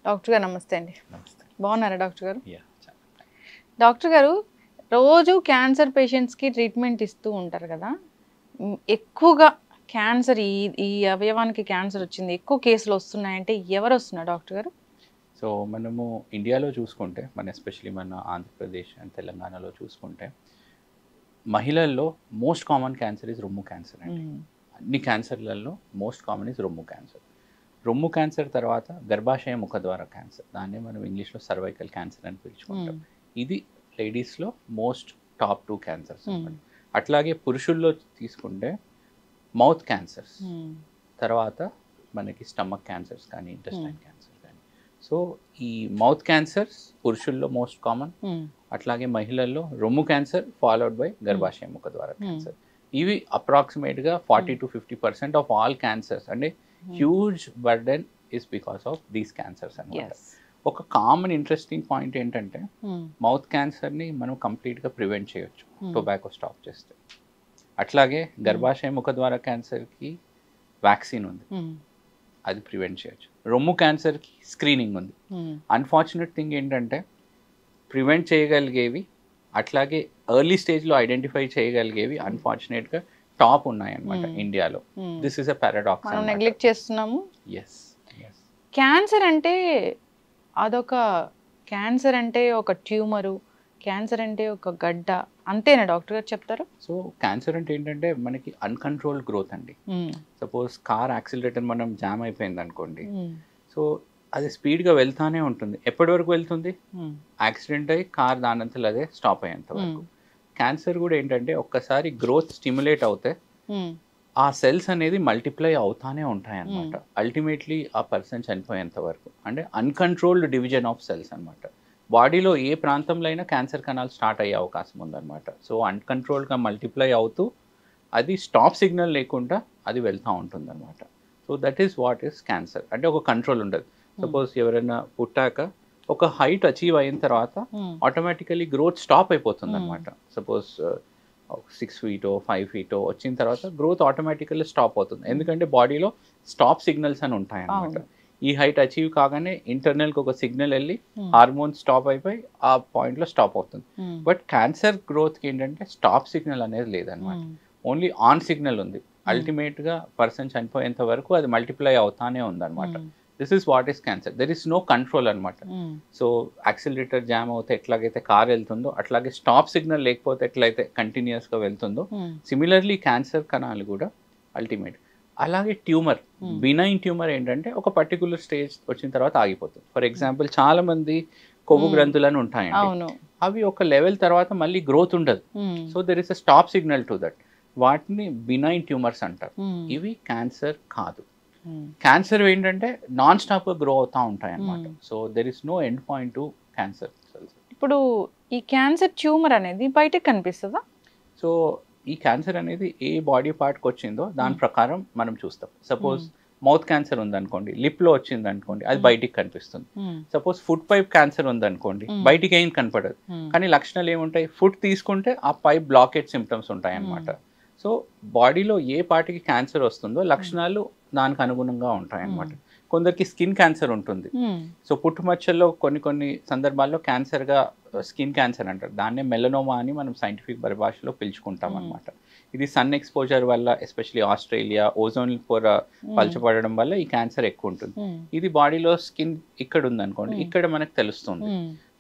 Doctor గారు నమస్తే అండి. నమస్తే. బాగున్నారా డాక్టర్ గారు? యా డాక్టర్ గారు రోజు క్యాన్సర్ పేషెంట్స్కి ట్రీట్మెంట్ ఇస్తూ ఉంటారు కదా. ఎక్కువగా క్యాన్సర్ ఈ అవయవానికి క్యాన్సర్ వచ్చింది, ఎక్కువ కేసులు వస్తున్నాయంటే ఎవరు వస్తున్నారు డాక్టర్ గారు? సో మనము ఇండియాలో చూసుకుంటే ఎస్పెషలీ మన ఆంధ్రప్రదేశ్ అండ్ తెలంగాణలో చూసుకుంటే మహిళల్లో మోస్ట్ కామన్ క్యాన్సర్ ఇస్ రొమ్ము క్యాన్సర్ అండి. అన్ని క్యాన్సర్లలో మోస్ట్ కామన్ ఇస్ రొమ్ము క్యాన్సర్. రొమ్ము క్యాన్సర్ తర్వాత గర్భాశయ ముఖద్వార క్యాన్సర్, దాన్ని మనం ఇంగ్లీష్లో సర్వైకల్ క్యాన్సర్ అని పిలుచుకుంటాం. ఇది లేడీస్లో మోస్ట్ టాప్ 2 క్యాన్సర్స్ అన్నమాట. అట్లాగే పురుషుల్లో తీసుకుంటే మౌత్ క్యాన్సర్స్, తర్వాత మనకి స్టమక్ క్యాన్సర్స్ కానీ ఇంటెస్టైన్ క్యాన్సర్ కానీ. సో ఈ మౌత్ క్యాన్సర్స్ పురుషుల్లో మోస్ట్ కామన్, అట్లాగే మహిళల్లో రొమ్ము క్యాన్సర్ ఫాలోడ్ బై గర్భాశయ ముఖద్వార క్యాన్సర్. ఇవి అప్రాక్సిమేట్గా 40 to 50% ఆఫ్ ఆల్ క్యాన్సర్స్. అంటే huge burden is because of these cancers అన్నమాట. ఒక కామన్ ఇంట్రెస్టింగ్ పాయింట్ ఏంటంటే మౌత్ క్యాన్సర్ని మనం కంప్లీట్గా ప్రివెంట్ చేయొచ్చు టొబాకో స్టాప్ చేస్తే. అట్లాగే గర్భాశయ ముఖద్వార క్యాన్సర్కి వ్యాక్సిన్ ఉంది, అది ప్రివెంట్ చేయొచ్చు. రొమ్ము క్యాన్సర్కి స్క్రీనింగ్ ఉంది. అన్ఫార్చునేట్ థింగ్ ఏంటంటే ప్రివెంట్ చేయగలిగేవి అట్లాగే ఎర్లీ స్టేజ్లో ఐడెంటిఫై చేయగలిగేవి అన్ఫార్చునేట్గా టాప్ ఉన్నాయన్నమాట ఇండియాలో. This is a paradox. మనం నెగ్లెక్ట్ చేస్తున్నాము. ఎస్. క్యాన్సర్ అంటే అదొక క్యాన్సర్ అంటే ఒక ట్యూమరు, క్యాన్సర్ అంటే ఒక గడ్డ, అంతేనా డాక్టర్ గారు చెప్తారు? సో క్యాన్సర్ అంటే ఏంటంటే మనకి అన్కంట్రోల్డ్ గ్రోత్ అండి. సపోజ్ కార్ యాక్సిలరేటర్ మనం జామ్ అయిపోయింది అనుకోండి, సో అది స్పీడ్గా వెళ్తానే ఉంటుంది. ఎప్పటి వరకు వెళ్తుంది? యాక్సిడెంట్ అయ్యి కార్ దానంతలో అదే స్టాప్ అయ్యేంత వరకు. క్యాన్సర్ కూడా ఏంటంటే ఒక్కసారి గ్రోత్ స్టిమ్యులేట్ అవుతే ఆ సెల్స్ అనేది మల్టిప్లై అవుతానే ఉంటాయి అన్నమాట. అల్టిమేట్లీ ఆ పర్సన్ చనిపోయేంత వరకు. అంటే అన్కంట్రోల్డ్ డివిజన్ ఆఫ్ సెల్స్ అనమాట. బాడీలో ఏ ప్రాంతంలో అయినా క్యాన్సర్ కణాలు స్టార్ట్ అయ్యే అవకాశం ఉందన్నమాట. సో అన్కంట్రోల్డ్గా మల్టిప్లై అవుతూ అది స్టాప్ సిగ్నల్ లేకుండా అది వెళ్తూ ఉంటుంది అనమాట. So that is what is cancer. అంటే ఒక కంట్రోల్ ఉండదు. సపోజ్ ఎవరైనా పుట్టాక ఒక హైట్ అచీవ్ అయిన తర్వాత ఆటోమేటికలీ గ్రోత్ స్టాప్ అయిపోతుంది అనమాట. సపోజ్ 6 feet 5 feet వచ్చిన తర్వాత గ్రోత్ ఆటోమేటికల్లీ స్టాప్ అవుతుంది. ఎందుకంటే బాడీలో స్టాప్ సిగ్నల్స్ అని ఉంటాయి అన్నమాట. ఈ హైట్ అచీవ్ కాగానే ఇంటర్నల్కి ఒక సిగ్నల్ వెళ్ళి హార్మోన్ స్టాప్ అయిపోయి ఆ పాయింట్లో స్టాప్ అవుతుంది. బట్ క్యాన్సర్ గ్రోత్కి ఏంటంటే స్టాప్ సిగ్నల్ అనేది లేదనమాట. ఓన్లీ ఆన్ సిగ్నల్ ఉంది. అల్టిమేట్గా పర్సన్ చనిపోయేంత వరకు అది మల్టిప్లై అవుతానే ఉందన్నమాట. This is what is cancer. There is no control అనమాట. సో యాక్సిలరేటర్ జామ్ అవుతే ఎట్లాగైతే కార్ వెళ్తుందో అట్లాగే స్టాప్ సిగ్నల్ లేకపోతే ఎట్లయితే కంటిన్యూస్గా వెళ్తుందో సిమిలర్లీ క్యాన్సర్ కణాలు కూడా అల్టిమేట్. అలాగే ట్యూమర్, బినైన్ ట్యూమర్ ఏంటంటే ఒక పర్టికులర్ స్టేజ్ వచ్చిన తర్వాత ఆగిపోతుంది. ఫర్ ఎగ్జాంపుల్ చాలా మంది కొవ్వు గ్రంథులను ఉంటాయండి, అవి ఒక లెవెల్ తర్వాత మళ్ళీ గ్రోత్ ఉండదు. So there is a stop signal to that. వాటిని బినైన్ ట్యూమర్స్ అంటారు. ఇవి క్యాన్సర్ కాదు. క్యాన్సర్ ఏంటంటే నాన్ స్టాప్గా గ్రో అవుతూ ఉంటాయి అన్నమాట. So there is no end point to cancer. ఇప్పుడు ఈ క్యాన్సర్ ట్యూమర్ అనేది బయటకు కనిపిస్తుందా? సో ఈ క్యాన్సర్ అనేది ఏ బాడీ పార్ట్కి వచ్చిందో దాని ప్రకారం మనం చూస్తాం. సపోజ్ మౌత్ క్యాన్సర్ ఉందనుకోండి, లిప్లో వచ్చింది అనుకోండి, అది బయటికి కనిపిస్తుంది. సపోజ్ ఫుడ్ పైప్ క్యాన్సర్ ఉందనుకోండి, బయటికి ఏం కనపడదు, కానీ లక్షణాలు ఏముంటాయి? ఫుడ్ తీసుకుంటే ఆ పైప్ బ్లాకేజ్ సిమ్టమ్స్ ఉంటాయి అన్నమాట. సో బాడీలో ఏ పార్టీకి క్యాన్సర్ వస్తుందో లక్షణాలు దానికి అనుగుణంగా ఉంటాయి అన్నమాట. కొందరికి స్కిన్ క్యాన్సర్ ఉంటుంది. సో పుట్టుమచ్చల్లో కొన్ని సందర్భాల్లో క్యాన్సర్గా స్కిన్ క్యాన్సర్ అంటారు. దాన్నే మెలనోమా అని మనం సైంటిఫిక్ పరిభాషలో పిలుచుకుంటాం అనమాట. ఇది సన్ ఎక్స్పోజర్ వల్ల, ఎస్పెషలీ ఆస్ట్రేలియా ఓజోన్ పొర పలచబడడం వల్ల ఈ క్యాన్సర్ ఎక్కువ ఉంటుంది. ఇది బాడీలో స్కిన్ ఇక్కడ ఉందనుకోండి, ఇక్కడ మనకు తెలుస్తుంది.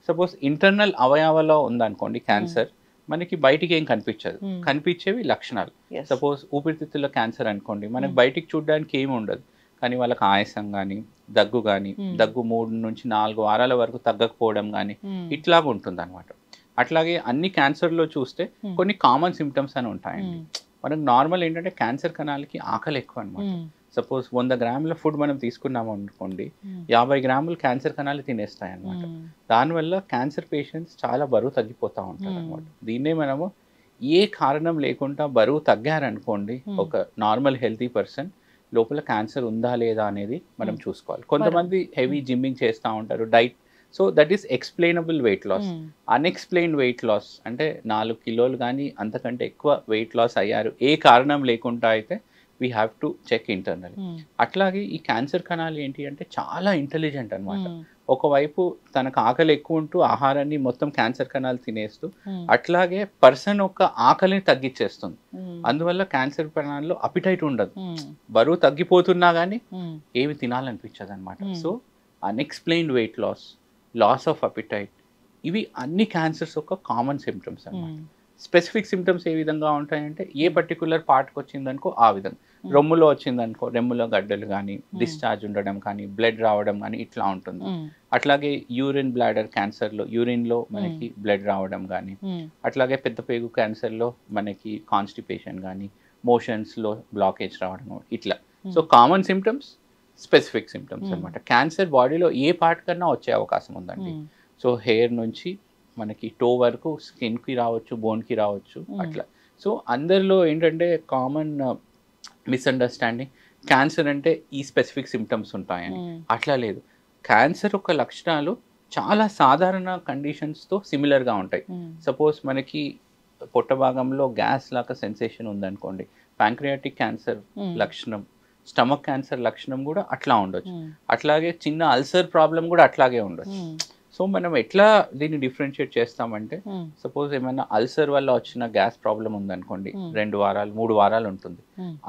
సపోజ్ ఇంటర్నల్ అవయవాలో ఉందనుకోండి క్యాన్సర్, మనకి బయటికి ఏం కనిపించదు, కనిపించేవి లక్షణాలు. సపోజ్ ఊపిరితిత్తుల క్యాన్సర్ అనుకోండి, మనకి బయటికి చూడడానికి ఏమి ఉండదు, కానీ వాళ్ళకి ఆయాసం కానీ దగ్గు కానీ, దగ్గు 3 నుంచి 4 వారాల వరకు తగ్గకపోవడం కానీ ఇట్లాగా ఉంటుంది అనమాట. అట్లాగే అన్ని క్యాన్సర్లో చూస్తే కొన్ని కామన్ సిమ్టమ్స్ అని ఉంటాయండి. మనకు నార్మల్ ఏంటంటే క్యాన్సర్ కణాలకి ఆకలి ఎక్కువ అనమాట. సపోజ్ 100 గ్రాముల ఫుడ్ మనం తీసుకున్నాము అనుకోండి, 50 గ్రాములు క్యాన్సర్ కణాలు తినేస్తాయి అనమాట. దానివల్ల క్యాన్సర్ పేషెంట్స్ చాలా బరువు తగ్గిపోతూ ఉంటారు అనమాట. దీన్నే మనము ఏ కారణం లేకుండా బరువు తగ్గారనుకోండి, ఒక నార్మల్ హెల్తీ పర్సన్ లోపల క్యాన్సర్ ఉందా లేదా అనేది మనం చూసుకోవాలి. కొంతమంది హెవీ జిమ్మింగ్ చేస్తూ ఉంటారు, diet. So that is explainable weight loss. Unexplained weight loss అంటే 4 కిలోలు కానీ అంతకంటే ఎక్కువ వెయిట్ లాస్ అయ్యారు ఏ కారణం లేకుండా అయితే we have to check internal. అట్లాగే ఈ క్యాన్సర్ కణాలు ఏంటి అంటే చాలా ఇంటెలిజెంట్ అనమాట. ఒకవైపు తనకు ఆకలి ఎక్కువ ఉంటూ ఆహారాన్ని మొత్తం క్యాన్సర్ కణాలు తినేస్తూ అట్లాగే పర్సన్ యొక్క ఆకలిని తగ్గించేస్తుంది. అందువల్ల క్యాన్సర్ కణాల్లో అపిటైట్ ఉండదు, బరువు తగ్గిపోతున్నా కానీ ఏమి తినాలనిపించదు అనమాట. So unexplained weight loss of appetite, ఇవి అన్ని క్యాన్సర్స్ యొక్క కామన్ సిమ్టమ్స్ అన్నమాట. స్పెసిఫిక్ సిమ్టమ్స్ ఏ విధంగా ఉంటాయంటే ఏ పర్టికులర్ పార్ట్కి వచ్చిందనుకో ఆ విధంగా, రొమ్ములో వచ్చిందనుకో రొమ్ములో గడ్డలు కానీ, డిశ్చార్జ్ ఉండడం కానీ, బ్లడ్ రావడం కానీ ఇట్లా ఉంటుంది. అట్లాగే యూరిన్ బ్లాడర్ క్యాన్సర్లో యూరిన్లో మనకి బ్లడ్ రావడం కానీ, అట్లాగే పెద్ద పేగు క్యాన్సర్లో మనకి కాన్స్టిపేషన్ కానీ, మోషన్స్లో బ్లాకేజ్ రావడం ఇట్లా. So common symptoms, specific symptoms అనమాట. క్యాన్సర్ బాడీలో ఏ పార్ట్ కన్నా వచ్చే అవకాశం ఉందండి. సో హెయిర్ నుంచి మనకి టో వరకు స్కిన్కి రావచ్చు, బోన్కి రావచ్చు అట్లా. సో అందరిలో ఏంటంటే కామన్ మిస్అండర్స్టాండింగ్ క్యాన్సర్ అంటే ఈ స్పెసిఫిక్ సిమ్టమ్స్ ఉంటాయని. అట్లా లేదు. క్యాన్సర్ యొక్క లక్షణాలు చాలా సాధారణ కండిషన్స్తో సిమిలర్గా ఉంటాయి. సపోజ్ మనకి పొట్ట భాగంలో గ్యాస్ లాగా సెన్సేషన్ ఉందనుకోండి, ప్యాంక్రియాటిక్ క్యాన్సర్ లక్షణం, స్టమక్ క్యాన్సర్ లక్షణం కూడా అట్లా ఉండొచ్చు. అట్లాగే చిన్న అల్సర్ ప్రాబ్లం కూడా అట్లాగే ఉండొచ్చు. సో మనం ఎట్లా దీన్ని డిఫరెన్షియేట్ చేస్తామంటే, సపోజ్ ఏమైనా అల్సర్ వల్ల వచ్చిన గ్యాస్ ప్రాబ్లం ఉందనుకోండి, 2 వారాలు 3 వారాలు ఉంటుంది.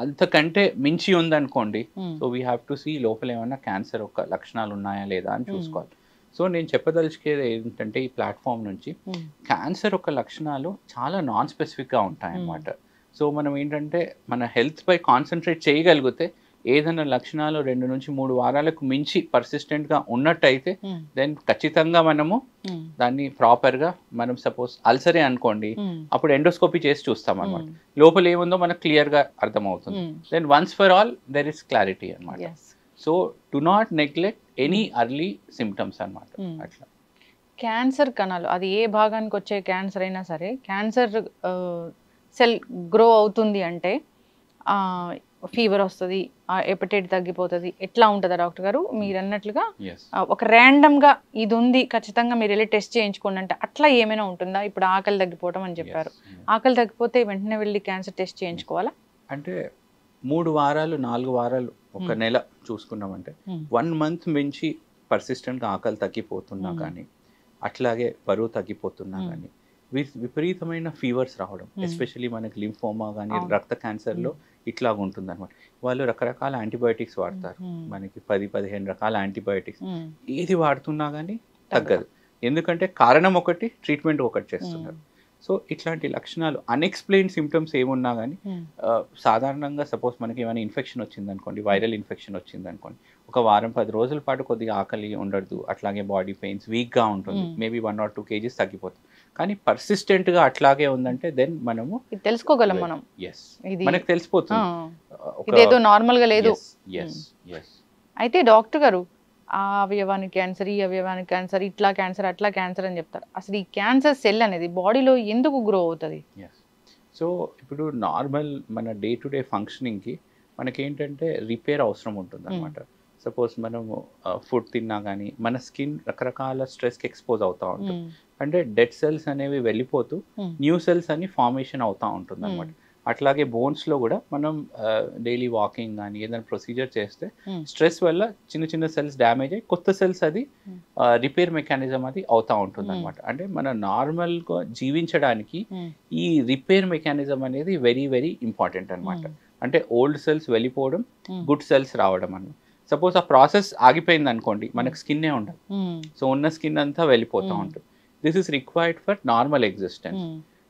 అంతకంటే మించి ఉందనుకోండి, so we have to see లోపల ఏమైనా క్యాన్సర్ యొక్క లక్షణాలు ఉన్నాయా లేదా అని చూసుకోవాలి. సో నేను చెప్పదలుచుకేది ఏంటంటే ఈ ప్లాట్ఫామ్ నుంచి, క్యాన్సర్ యొక్క లక్షణాలు చాలా నాన్ స్పెసిఫిక్గా ఉంటాయన్నమాట. సో మనం ఏంటంటే మన హెల్త్పై కాన్సన్ట్రేట్ చేయగలిగితే ఏదైనా లక్షణాలు 2 నుంచి 3 వారాలకు మించి పర్సిస్టెంట్గా ఉన్నట్టయితే దెన్ ఖచ్చితంగా మనము దాన్ని ప్రాపర్గా, మనం సపోజ్ అల్సరే అనుకోండి, అప్పుడు ఎండోస్కోపీ చేసి చూస్తాం అనమాట. లోపల ఏముందో మనకు క్లియర్గా అర్థమవుతుంది. Then once for all there is clarity అనమాట. So do not neglect any early symptoms అనమాట. అట్లా క్యాన్సర్ కణాలు అది ఏ భాగానికి వచ్చే క్యాన్సర్ అయినా సరే, క్యాన్సర్ సెల్ గ్రో అవుతుంది అంటే ఫీవర్ వస్తుంది, ఎపిటైట్ తగ్గిపోతుంది, ఎట్లా ఉంటుందా డాక్టర్ గారు? మీరు అన్నట్లుగా ఒక ర్యాండమ్గా ఇది ఉంది ఖచ్చితంగా మీరు వెళ్ళి టెస్ట్ చేయించుకోండి అంటే అట్లా ఏమైనా ఉంటుందా? ఇప్పుడు ఆకలి తగ్గిపోవడం అని చెప్పారు, ఆకలి తగ్గిపోతే వెంటనే వెళ్ళి క్యాన్సర్ టెస్ట్ చేయించుకోవాలా? అంటే 3 వారాలు 4 వారాలు ఒక నెల చూసుకున్నామంటే 1 మంత్ మించి పర్సిస్టెంట్గా ఆకలి తగ్గిపోతున్నా కానీ, అట్లాగే బరువు తగ్గిపోతున్నా కానీ, విపరీతమైన ఫీవర్స్ రావడం, ఎస్పెషల్లీ మనకి లింఫోమా కానీ రక్త క్యాన్సర్లో ఇట్లా ఉంటుంది అనమాట. వాళ్ళు రకరకాల యాంటీబయాటిక్స్ వాడతారు, మనకి 10-15 రకాల యాంటీబయాటిక్స్, ఏది వాడుతున్నా కానీ తగ్గదు. ఎందుకంటే కారణం ఒకటి, ట్రీట్మెంట్ ఒకటి చేస్తున్నారు. సో ఇట్లాంటి లక్షణాలు అన్ఎక్స్ప్లెయిన్ సిమ్టమ్స్ ఏమున్నా కానీ, సాధారణంగా సపోజ్ మనకి ఏమైనా ఇన్ఫెక్షన్ వచ్చిందనుకోండి, వైరల్ ఇన్ఫెక్షన్ వచ్చిందనుకోండి, ఒక వారం 10 రోజుల పాటు కొద్దిగా ఆకలి ఉండదు, అట్లాగే బాడీ పెయిన్స్ వీక్గా ఉంటుంది, మేబీ 1 or 2 kgs తగ్గిపోతుంది. కానీ పర్సిస్టెంట్గా అట్లాగే ఉందంటే దెన్ మనము తెలుసుకోగలం, మనం మనకు తెలిసిపోతుంది ఇదేదో నార్మల్గా లేదు. అయితే డాక్టర్ గారు ఆ అవయవానికి క్యాన్సర్, ఈ అవయవానికి క్యాన్సర్, ఇట్లా క్యాన్సర్, అట్లా క్యాన్సర్ అని చెప్తారు. అసలు ఈ క్యాన్సర్ సెల్ అనేది బాడీలో ఎందుకు గ్రో అవుతుంది? సో ఇప్పుడు నార్మల్ మన డే టు డే ఫంక్షనింగ్కి మనకేంటంటే రిపేర్ అవసరం ఉంటుంది అనమాట. సపోజ్ మనము ఫుడ్ తిన్నా కానీ మన స్కిన్ రకరకాల స్ట్రెస్కి ఎక్స్పోజ్ అవుతూ ఉంటుంది. అంటే డెడ్ సెల్స్ అనేవి వెళ్ళిపోతూ న్యూ సెల్స్ అని ఫార్మేషన్ అవుతూ ఉంటుంది అనమాట. అట్లాగే బోన్స్లో కూడా మనం డైలీ వాకింగ్ కానీ ఏదైనా ప్రొసీజర్ చేస్తే స్ట్రెస్ వల్ల చిన్న చిన్న సెల్స్ డ్యామేజ్ అయ్యి కొత్త సెల్స్ అది రిపేర్ మెకానిజం అది అవుతూ ఉంటుంది అనమాట. అంటే మన నార్మల్గా జీవించడానికి ఈ రిపేర్ మెకానిజం అనేది వెరీ వెరీ ఇంపార్టెంట్ అనమాట. అంటే ఓల్డ్ సెల్స్ వెళ్ళిపోవడం, గుడ్ సెల్స్ రావడం అన్నమాట. సపోజ్ ఆ ప్రాసెస్ ఆగిపోయింది అనుకోండి, మనకు స్కిన్నే ఉండదు, సో ఉన్న స్కిన్ అంతా వెళ్ళిపోతూ ఉంటుంది. This is required for normal existence.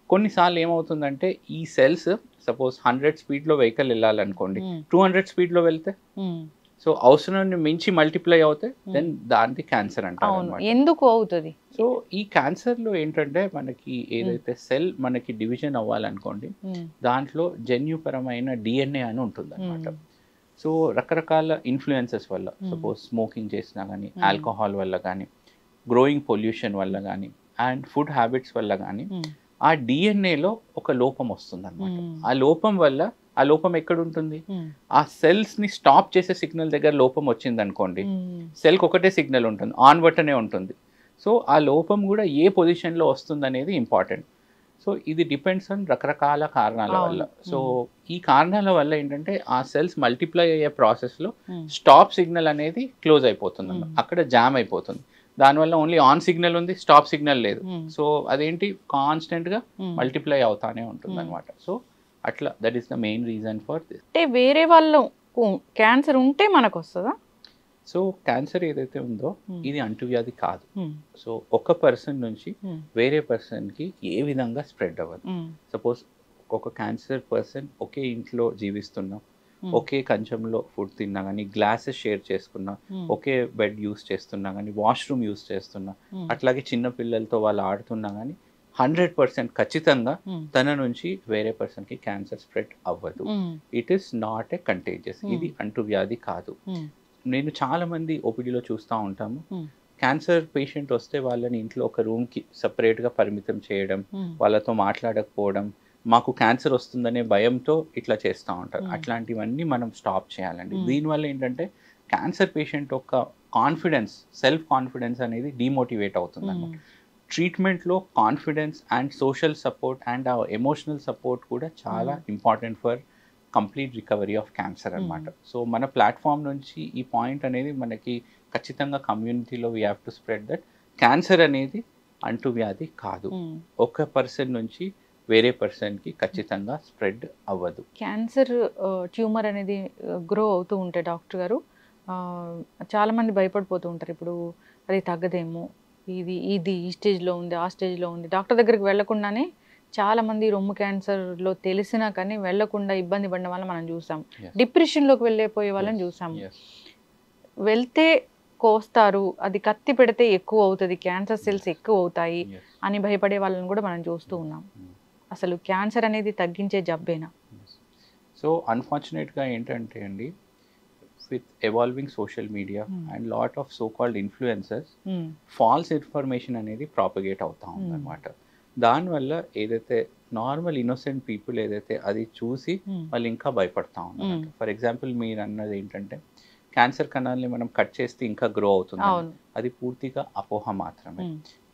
కొన్నిసార్లు ఏమవుతుందంటే ఈ సెల్స్ సపోజ్ 100 స్పీడ్లో వెహికల్ వెళ్ళాలనుకోండి, 200 స్పీడ్లో వెళ్తే, సో అవసరాన్ని మించి మల్టిప్లై అవుతే దెన్ దానికి క్యాన్సర్ అంటారు. ఎందుకు అవుతుంది? సో ఈ క్యాన్సర్లో ఏంటంటే మనకి ఏదైతే సెల్ మనకి డివిజన్ అవ్వాలనుకోండి, దాంట్లో జన్యుపరమైన DNA అని ఉంటుంది అనమాట. సో రకరకాల ఇన్ఫ్లుయెన్సెస్ వల్ల, సపోజ్ స్మోకింగ్ చేసినా కానీ, ఆల్కహాల్ వల్ల కానీ, గ్రోయింగ్ పొల్యూషన్ వల్ల కానీ, అండ్ ఫుడ్ హ్యాబిట్స్ వల్ల కానీ ఆ డిఎన్ఏలో ఒక లోపం వస్తుంది అనమాట. ఆ లోపం వల్ల, ఆ లోపం ఎక్కడ ఉంటుంది, ఆ సెల్స్ని స్టాప్ చేసే సిగ్నల్ దగ్గర లోపం వచ్చింది అనుకోండి, సెల్కి ఒకటే సిగ్నల్ ఉంటుంది, ఆన్ బటనే ఉంటుంది. సో ఆ లోపం కూడా ఏ పొజిషన్లో వస్తుంది అనేది ఇంపార్టెంట్. సో ఇది డిపెండ్స్ ఆన్ రకరకాల కారణాల వల్ల. సో ఈ కారణాల వల్ల ఏంటంటే ఆ సెల్స్ మల్టిప్లై అయ్యే ప్రాసెస్లో స్టాప్ సిగ్నల్ అనేది క్లోజ్ అయిపోతుంది, అక్కడ జామ్ అయిపోతుంది. దానివల్ల ఓన్లీ ఆన్ సిగ్నల్ ఉంది, స్టాప్ సిగ్నల్ లేదు. సో అదేంటి కాన్స్టెంట్గా మల్టిప్లై అవుతానే ఉంటుంది అనమాట. సో అట్లా that is the main reason for this. అంటే వేరే వాళ్ళు క్యాన్సర్ ఉంటే మనకు వస్తుందా? సో క్యాన్సర్ ఏదైతే ఉందో ఇది అంటువ్యాధి కాదు. సో ఒక పర్సన్ నుంచి వేరే పర్సన్కి ఏ విధంగా స్ప్రెడ్ అవ్వదు. సపోజ్ ఒక క్యాన్సర్ పర్సన్ ఒకే ఇంట్లో జీవిస్తున్నాం, ఒకే కంచంలో ఫుడ్ తిన్నా కానీ, గ్లాసెస్ షేర్ చేసుకున్నా, ఒకే బెడ్ యూస్ చేస్తున్నా కానీ, వాష్రూమ్ యూస్ చేస్తున్నా, అట్లాగే చిన్న పిల్లలతో వాళ్ళు ఆడుతున్నా కానీ 100% ఖచ్చితంగా తన నుంచి వేరే పర్సన్కి క్యాన్సర్ స్ప్రెడ్ అవ్వదు. It is not a contagious. ఇది అంటువ్యాధి కాదు. నేను చాలా మంది ఓపీడీలో చూస్తూ ఉంటాము, క్యాన్సర్ పేషెంట్ వస్తే వాళ్ళని ఇంట్లో ఒక రూమ్కి సపరేట్గా పరిమితం చేయడం, వాళ్ళతో మాట్లాడకపోవడం, మాకు క్యాన్సర్ వస్తుందనే భయంతో ఇట్లా చేస్తూ ఉంటారు. అట్లాంటివన్నీ మనం స్టాప్ చేయాలండి. దీనివల్ల ఏంటంటే క్యాన్సర్ పేషెంట్ యొక్క కాన్ఫిడెన్స్, సెల్ఫ్ కాన్ఫిడెన్స్ అనేది డిమోటివేట్ అవుతుంది అన్నమాట. ట్రీట్మెంట్లో confidence and social support and ఆ ఎమోషనల్ సపోర్ట్ కూడా చాలా important for complete recovery of cancer అనమాట. సో మన ప్లాట్ఫామ్ నుంచి ఈ పాయింట్ అనేది మనకి ఖచ్చితంగా కమ్యూనిటీలో we have to spread that cancer అనేది అంటువ్యాధి కాదు. ఒక పర్సన్ నుంచి వేరే పర్సన్కి ఖచ్చితంగా స్ప్రెడ్ అవ్వదు. క్యాన్సర్ ట్యూమర్ అనేది గ్రో అవుతూ ఉంటే డాక్టర్ గారు చాలామంది భయపడిపోతూ ఉంటారు. ఇప్పుడు అది తగ్గదేమో, ఇది ఈ స్టేజ్లో ఉంది, ఆ స్టేజ్లో ఉంది, డాక్టర్ దగ్గరికి వెళ్లకుండానే చాలామంది రొమ్ము క్యాన్సర్లో తెలిసినా కానీ వెళ్లకుండా ఇబ్బంది పడిన వాళ్ళని మనం చూసాం. డిప్రెషన్లోకి వెళ్ళిపోయే వాళ్ళని చూసాము. వెళ్తే కోస్తారు, అది కత్తి పెడితే ఎక్కువ అవుతుంది, క్యాన్సర్ సెల్స్ ఎక్కువ అవుతాయి అని భయపడే వాళ్ళని కూడా మనం చూస్తూ ఉన్నాం. అసలు క్యాన్సర్ అనేది తగ్గించే జబ్బేనా? సో అన్ఫార్చునేట్గా ఏంటంటే అండి, with evolving social media and lot of so called influencers, false information అనేది ప్రాపగేట్ అవుతా ఉందన్నమాట. దానివల్ల ఏదైతే నార్మల్ ఇన్నోసెంట్ పీపుల్ ఏదైతే అది చూసి వాళ్ళు ఇంకా భయపడతా ఉన్నారు. ఫర్ ఎగ్జాంపుల్ మీరు అన్నది ఏంటంటే క్యాన్సర్ కణాలని మనం కట్ చేస్తే ఇంకా గ్రో అవుతుంది, అది పూర్తిగా అపోహ మాత్రమే.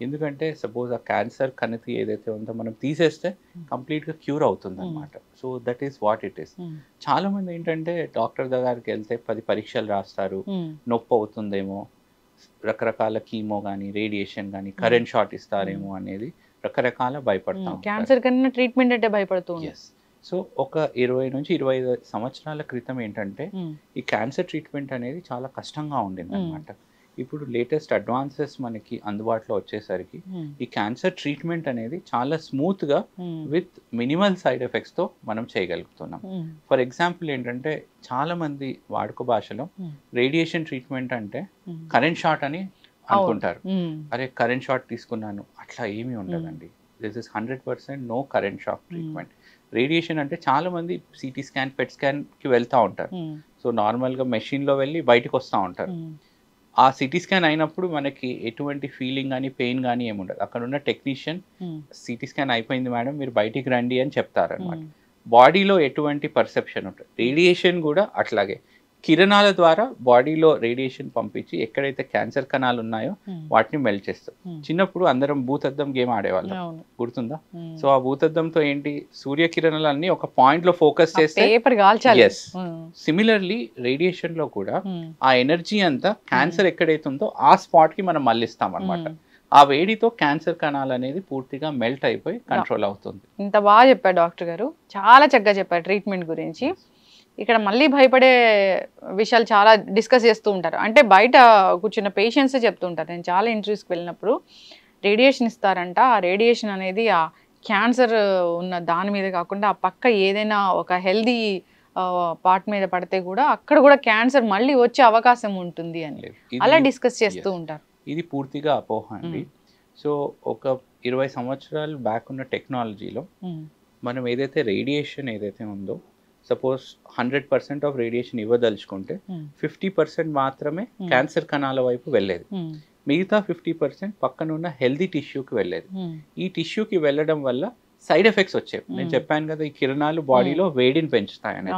ఎందుకంటే సపోజ్ ఆ క్యాన్సర్ కణితి ఏదైతే ఉందో మనం తీసేస్తే కంప్లీట్గా క్యూర్ అవుతుంది అనమాట. So that is what it is. చాలా మంది ఏంటంటే డాక్టర్ దగ్గరికి వెళ్తే 10 పరీక్షలు రాస్తారు, నొప్పి అవుతుందేమో, రకరకాల కీమో కానీ, రేడియేషన్ కానీ, కరెంట్ షాట్ ఇస్తారేమో అనేది రకరకాల భయపడతాం. క్యాన్సర్ కన్నా ట్రీట్మెంట్ అంటే భయపడుతుంది. సో ఒక 20 నుంచి 25 సంవత్సరాల క్రితం ఏంటంటే ఈ క్యాన్సర్ ట్రీట్మెంట్ అనేది చాలా కష్టంగా ఉండింది అనమాట. ఇప్పుడు లేటెస్ట్ అడ్వాన్సెస్ మనకి అందుబాటులో వచ్చేసరికి ఈ క్యాన్సర్ ట్రీట్మెంట్ అనేది చాలా స్మూత్గా విత్ మినిమల్ సైడ్ ఎఫెక్ట్స్తో మనం చేయగలుగుతున్నాం. ఫర్ ఎగ్జాంపుల్ ఏంటంటే చాలా మంది వాడుక భాషలో రేడియేషన్ ట్రీట్మెంట్ అంటే కరెంట్ షాట్ అని అనుకుంటారు. అరే కరెంట్ షాట్ తీసుకున్నాను, అట్లా ఏమీ ఉండదండి. This is 100% no current shock treatment. Radiation అంటే చాలా మంది సిటీ స్కాన్, పెట్ స్కాన్కి వెళ్తూ ఉంటారు. సో నార్మల్గా మెషిన్లో వెళ్ళి బయటకు వస్తూ ఉంటారు. ఆ సిటీ స్కాన్ అయినప్పుడు మనకి ఎటువంటి ఫీలింగ్ కానీ పెయిన్ కానీ ఏముండదు. అక్కడ ఉన్న టెక్నీషియన్ సిటీ స్కాన్ అయిపోయింది మేడం మీరు బయటికి రండి అని చెప్తారు అనమాట. బాడీలో ఎటువంటి పర్సెప్షన్ ఉంటుంది. రేడియేషన్ కూడా అట్లాగే కిరణాల ద్వారా బాడీలో రేడియేషన్ పంపించి ఎక్కడైతే క్యాన్సర్ కణాలు ఉన్నాయో వాటిని మెల్ట్ చేస్తాం. చిన్నప్పుడు అందరం భూతద్దం గేమ్ ఆడేవాళ్ళం, గుర్తుందా? సో ఆ భూతద్దంతో ఏంటి, సూర్యకిరణాలన్నీ ఒక పాయింట్ లో ఫోకస్ చేస్తే సిమిలర్లీ రేడియేషన్ లో కూడా ఆ ఎనర్జీ అంతా క్యాన్సర్ ఎక్కడైతే ఉందో ఆ స్పాట్ కి మనం మళ్ళిస్తాం అనమాట. ఆ వేడితో క్యాన్సర్ కణాలు అనేది పూర్తిగా మెల్ట్ అయిపోయి కంట్రోల్ అవుతుంది. ఇంత బాగా చెప్పారు డాక్టర్ గారు, చాలా చక్కగా చెప్పారు ట్రీట్మెంట్ గురించి. ఇక్కడ మళ్ళీ భయపడే విషయాలు చాలా డిస్కస్ చేస్తూ ఉంటారు. అంటే బయట కూర్చున్న పేషెంట్సే చెప్తుంటారు. నేను చాలా ఇంటర్వ్యూస్కి వెళ్ళినప్పుడు రేడియేషన్ ఇస్తారంట, ఆ రేడియేషన్ అనేది ఆ క్యాన్సర్ ఉన్న దాని మీద కాకుండా ఆ పక్క ఏదైనా ఒక హెల్దీ పార్ట్ మీద పడితే కూడా అక్కడ కూడా క్యాన్సర్ మళ్ళీ వచ్చే అవకాశం ఉంటుంది అని అలా డిస్కస్ చేస్తూ ఉంటారు. ఇది పూర్తిగా అపోహ అండి. సో ఒక 20 సంవత్సరాలు బ్యాక్ ఉన్న టెక్నాలజీలో మనం ఏదైతే రేడియేషన్ ఏదైతే ఉందో, సపోజ్ 100% ఆఫ్ రేడియేషన్ ఇవ్వదలుచుకుంటే 50% మాత్రమే క్యాన్సర్ కణాల వైపు వెళ్ళేది, మిగతా 50% పక్కన ఉన్న హెల్దీ టిష్యూకి వెళ్ళేది. ఈ టిష్యూకి వెళ్ళడం వల్ల సైడ్ ఎఫెక్ట్స్ వచ్చాయి. నేను చెప్పాను కదా, ఈ కిరణాలు బాడీలో వేడిని పెంచుతాయని.